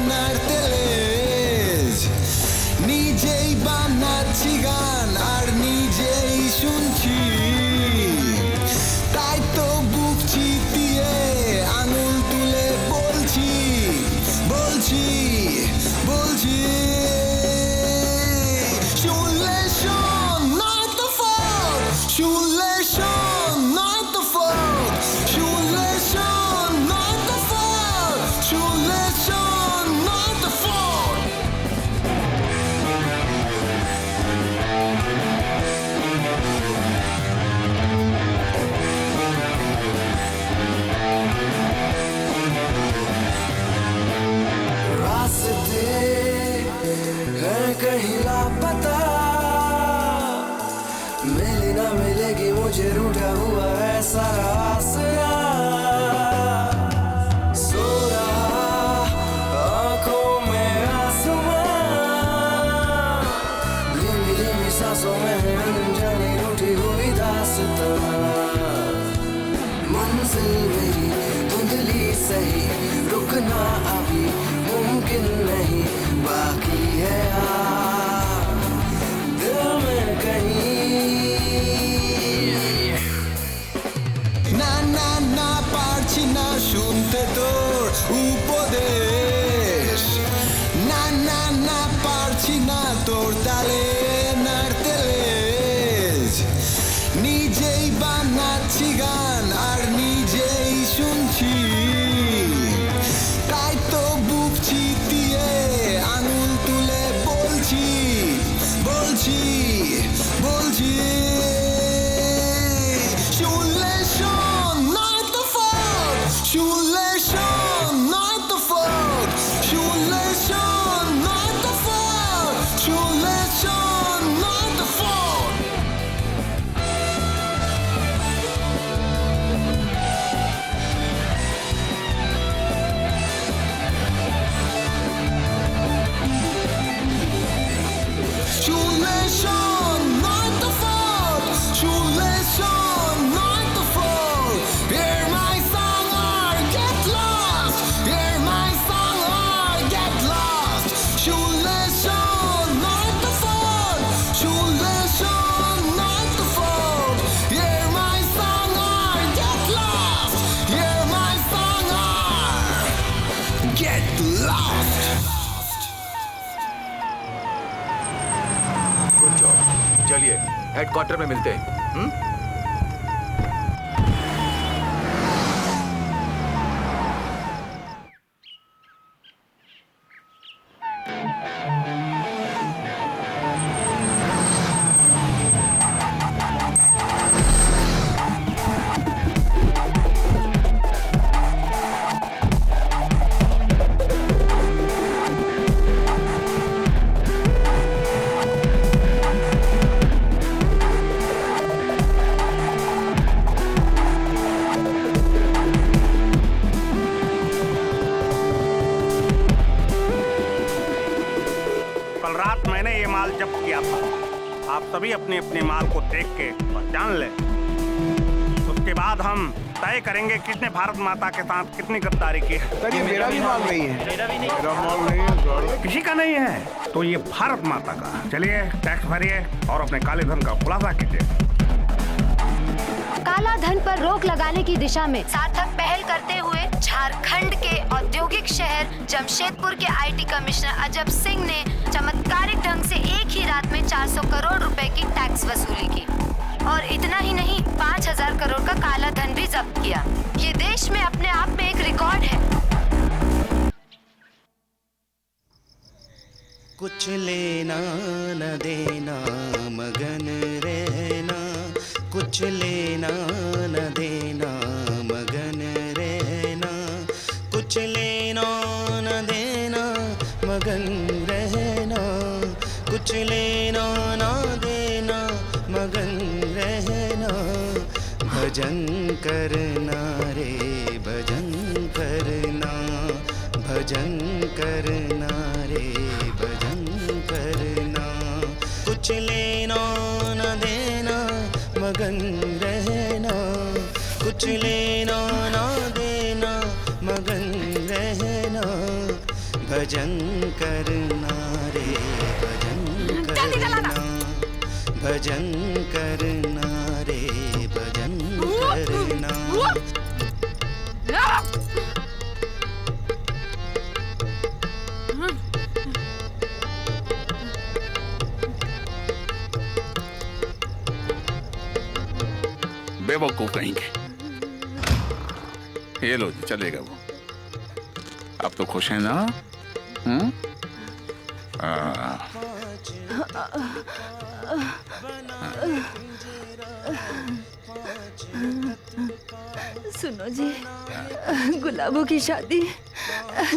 নাড়তে লেজ। নিজেই বানাচ্ছি গান আর নিজেই শুনছি, তাই তো বুক চিতিয়ে আঙুল তুলে বলছি বলছি বলছি। শুনলে শোন নয় তো ফোন, শুনলে শোন নয় তো ফোন, শুনলে শোন নয় তো ফোন, শুনলে শোন নয় তো ফোন। रास्ते हैं कहीं लापता, मिले ना मिलेगी मुझे रूठा हुआ है सारा आसरा। सो रहा आंखों में आसमां, धीमी धीमी सांसों में है अनजानी रूठी हुई दास्तां। मंजिल मेरी धुंधली सही, रुकना अभी मुमकिन नहीं, बाकी है दिल में कहीं। না না না পারছি না শুনতে তোর উপদেশ, না না না পারছি না তোর তালে নাড়তে লেজ। নিজেই বানাচ্ছি গান আর নিজেই শুনছি, তাই তো বুক চিতিয়ে আঙুল তুলে বলছি বলছি বলছি। শুনলে শোন নয় তো ফোন, শুনলে শোন নয় তো ফোন, শুনলে শোন নয় তো ফোন, শুনলে শোন নয় তো ফোন। শুনলে শোন নয় তো ফোন, শুনলে শোন নয় তো phone. Hear my song or get lost, hear my song or get lost। শুনলে শোন নয় তো ফোন, শুনলে শোন নয় তো phone. Hear my song or get lost, hear my song or get lost। Good job, चलिए हेडक्वार्टर में मिलते हैं। कल रात मैंने ये माल जब्त किया था। आप सभी अपने अपने माल को देख के पहचान लें। उसके बाद हम तय करेंगे किसने भारत माता के साथ कितनी गद्दारी की है। ये मेरा भी माल नहीं है। मेरा माल नहीं है। किसी का नहीं है तो ये भारत माता का। चलिए टैक्स भरिए और अपने काले धन का खुलासा कीजिए। काला धन पर रोक लगाने की दिशा में सार्थक पहल करते हुए झारखंड के औद्योगिक शहर जमशेदपुर के आईटी कमिश्नर अजब सिंह ने चमत्कारिक ढंग से एक ही रात में 400 करोड़ रुपए की टैक्स वसूली की। और इतना ही नहीं, 5000 करोड़ का काला धन भी जब्त किया। ये देश में अपने आप में एक रिकॉर्ड है। कुछ लेना न देना मगन रहना, कुछ लेना न देना मगन रहना, कुछ लेना न देना मगन रहना, कुछ लेना न देना मगन रहना। भजन करना रे भजन करना, भजन करना रे भजन करना, कुछ लेना न देना मगन रहना, कुछ लेना न देना मगन रहना। भजन करना रे भजन करना, भजन करना रे भजन करना। बेवकूफ कहेंगे। ये लो जी, चलेगा वो। आप तो खुश हैं ना? सुनो जी, गुलाबों की शादी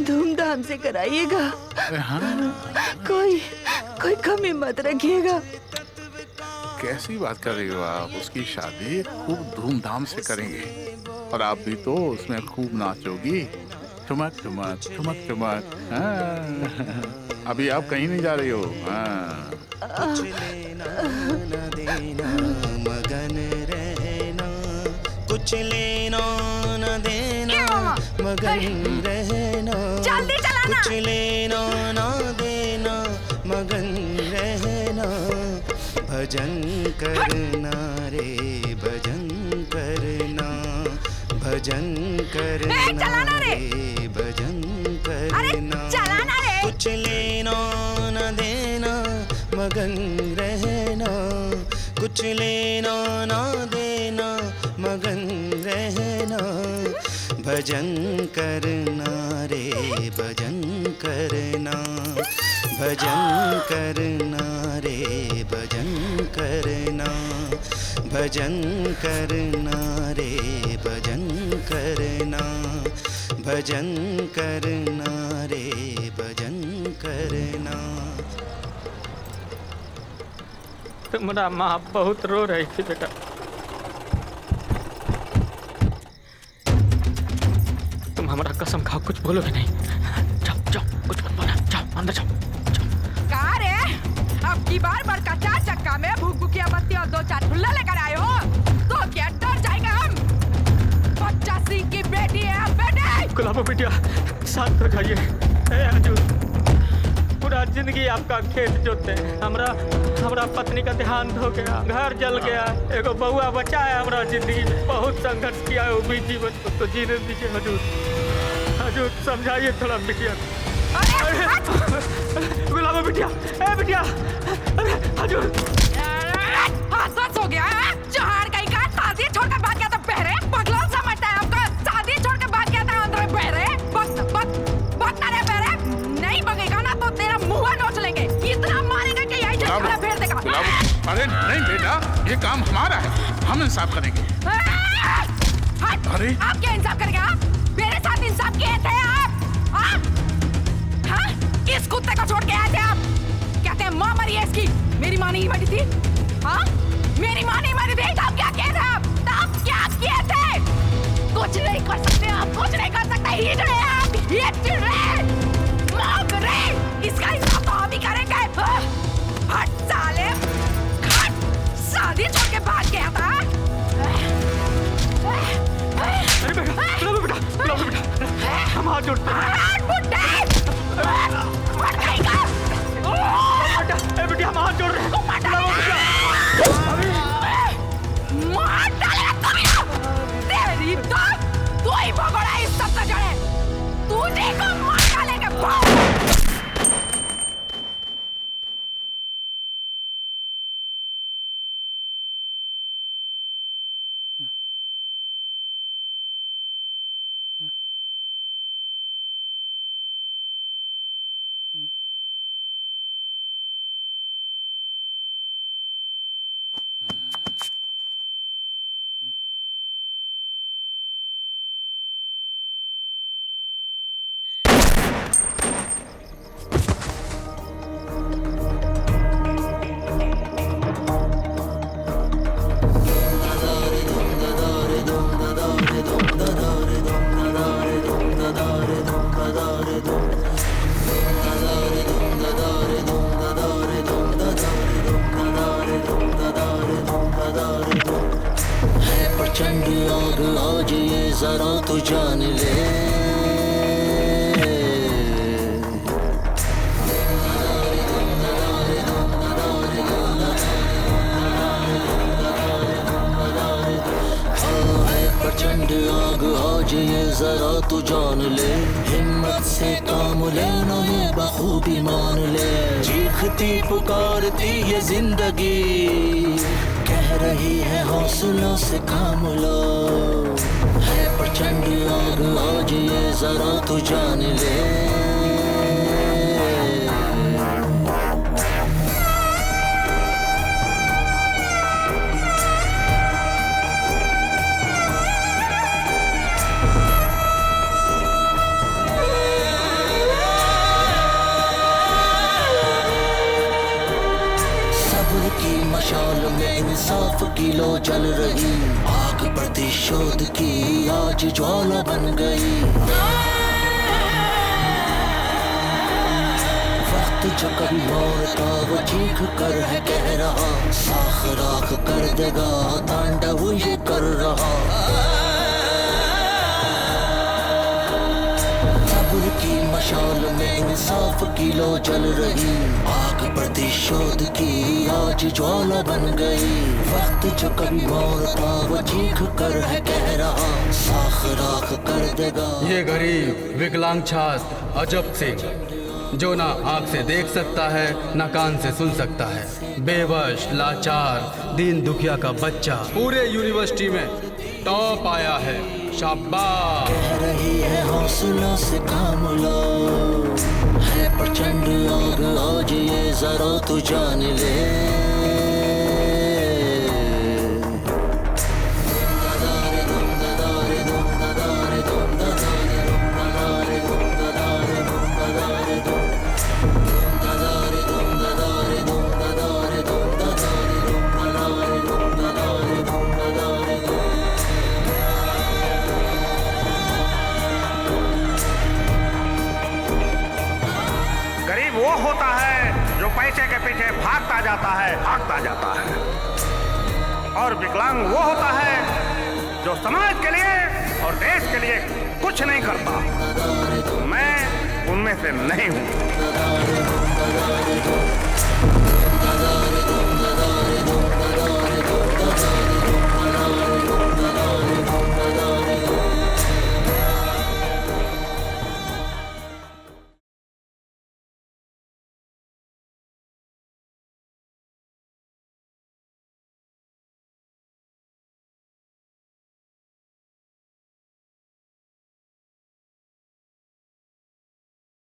धूमधाम से कराइएगा। कोई कमी मत रखिएगा। कैसी बात कर रही हो आप? उसकी शादी खूब धूमधाम से करेंगे और आप भी तो उसमें खूब नाचोगी, ठुमक ठुमक ठुमक ठुमक। अभी आप कहीं नहीं जा रही हो। कुछ लेना न देना मगन रहना, कुछ लेना न देना मगन रहना, कुछ लेना न देना मगन रहना। भजन करना रे भजन करना, भजन करना रे भजन करना। कुछ लेना न देना मगन रहना, कुछ लेना न देना मगन रहना। भजन करना रे भजन करना, भजन करना रे भजन करना, भजन करना रे भजन करना, भजन करना रे भजन करना। तुम्हारा माँ बहुत रो रही थी बेटा। तुम हमारा कसम खाओ, कुछ बोलोगे नहीं। जाओ जाओ, कुछ मत बोलना। जाओ अंदर जाओ। कहाँ रे? अब की बार बड़का 4 चक्का में भूख भूखिया बत्ती और 2-4 ठुल्ला लेकर आए हो तो क्या डर जाएगा हम? 85 की बेटी है हम बेटे। गुलाबो बिटिया, शांत रखाइए। हजूर, पूरा जिंदगी आपका खेत जोते, हमरा पत्नी का देहांत हो गया, घर जल गया, एगो बउआ बचा है। हमरा जिंदगी में बहुत संघर्ष किया है, वो भी जीवन को तो जीने दीजिए हजूर। हजूर समझाइए थोड़ा बिटिया। गुलाबो बिटिया, ए बिटिया, हजूर। हादसा हो गया है? जहान कहीं का शादी छोड़कर भाग गया था बहरे। पगला समझता है आपको? शादी छोड़कर भाग गया था अंदर बहरे। बक ना रे बहरे। नहीं बगेगा ना तो तेरा मुंह नोच लेंगे। इतना मारेगा कि यही झटका फेर देगा। अरे नहीं बेटा, ये काम हमारा है, हम इंसाफ करेंगे। अरे आप क्या इंसाफ करेगा? मेरे साथ इंसाफ किए थे आप? इस कुत्ते को छोड़ के आए थे आप? कहते हैं माँ मरी है इसकी। मेरी माँ नहीं मरी थी? हाँ, मेरी माँ नहीं मरी थी। तब क्या किए थे आप? तब क्या किए थे? कुछ नहीं कर सकते आप, कुछ नहीं कर सकते। हिट रहे आप, हिट रहे, मौत रहे। इसका हिसाब तो हम ही करेंगे। हट साले, हट। शादी छोड़ के भाग गया था। हाथ जोड़ते हैं। ए बेटी हम हाथ जोड़ रहे हैं। मार डाले तेरी तो तू ही भगोड़ा इस सब का जड़े तुझे को मार डालेंगे। प्रचंड आग आज ये जरा तो जान ले। प्रचंड आग आज ये जरा तू जान ले। हिम्मत से काम ले नहीं बखूबी मान ले। चीखती पुकारती ये जिंदगी कह रही है हौसलों से काम लो। है प्रचंड आग आज ये जरा तू जान ले। मशाल में इंसाफ की लो जल रही। आग प्रतिशोध की आज ज्वाला बन गई। वक्त जो कभी मोड़ता वो चीख कर है कह रहा। साख राख कर देगा तांडव ये कर रहा। सब्र की मशाल में इंसाफ की लो जल रही। आग प्रतिशोध की आज ज्वाला बन गई। वक्त जो कभी मोड़ता वो चीख कर है कह रहा। साख राख कर देगा। ये गरीब विकलांग छात्र अजब सिंह जो ना आँख से देख सकता है ना कान से सुन सकता है। बेवश लाचार दीन दुखिया का बच्चा पूरे यूनिवर्सिटी में टॉप आया है। शाबाश। कह रही है हौसलों से काम लो। है प्रचंड आग आज ये जरा तू जान ले। पैसे के पीछे भागता जाता है और विकलांग वो होता है जो समाज के लिए और देश के लिए कुछ नहीं करता। मैं उनमें से नहीं हूँ।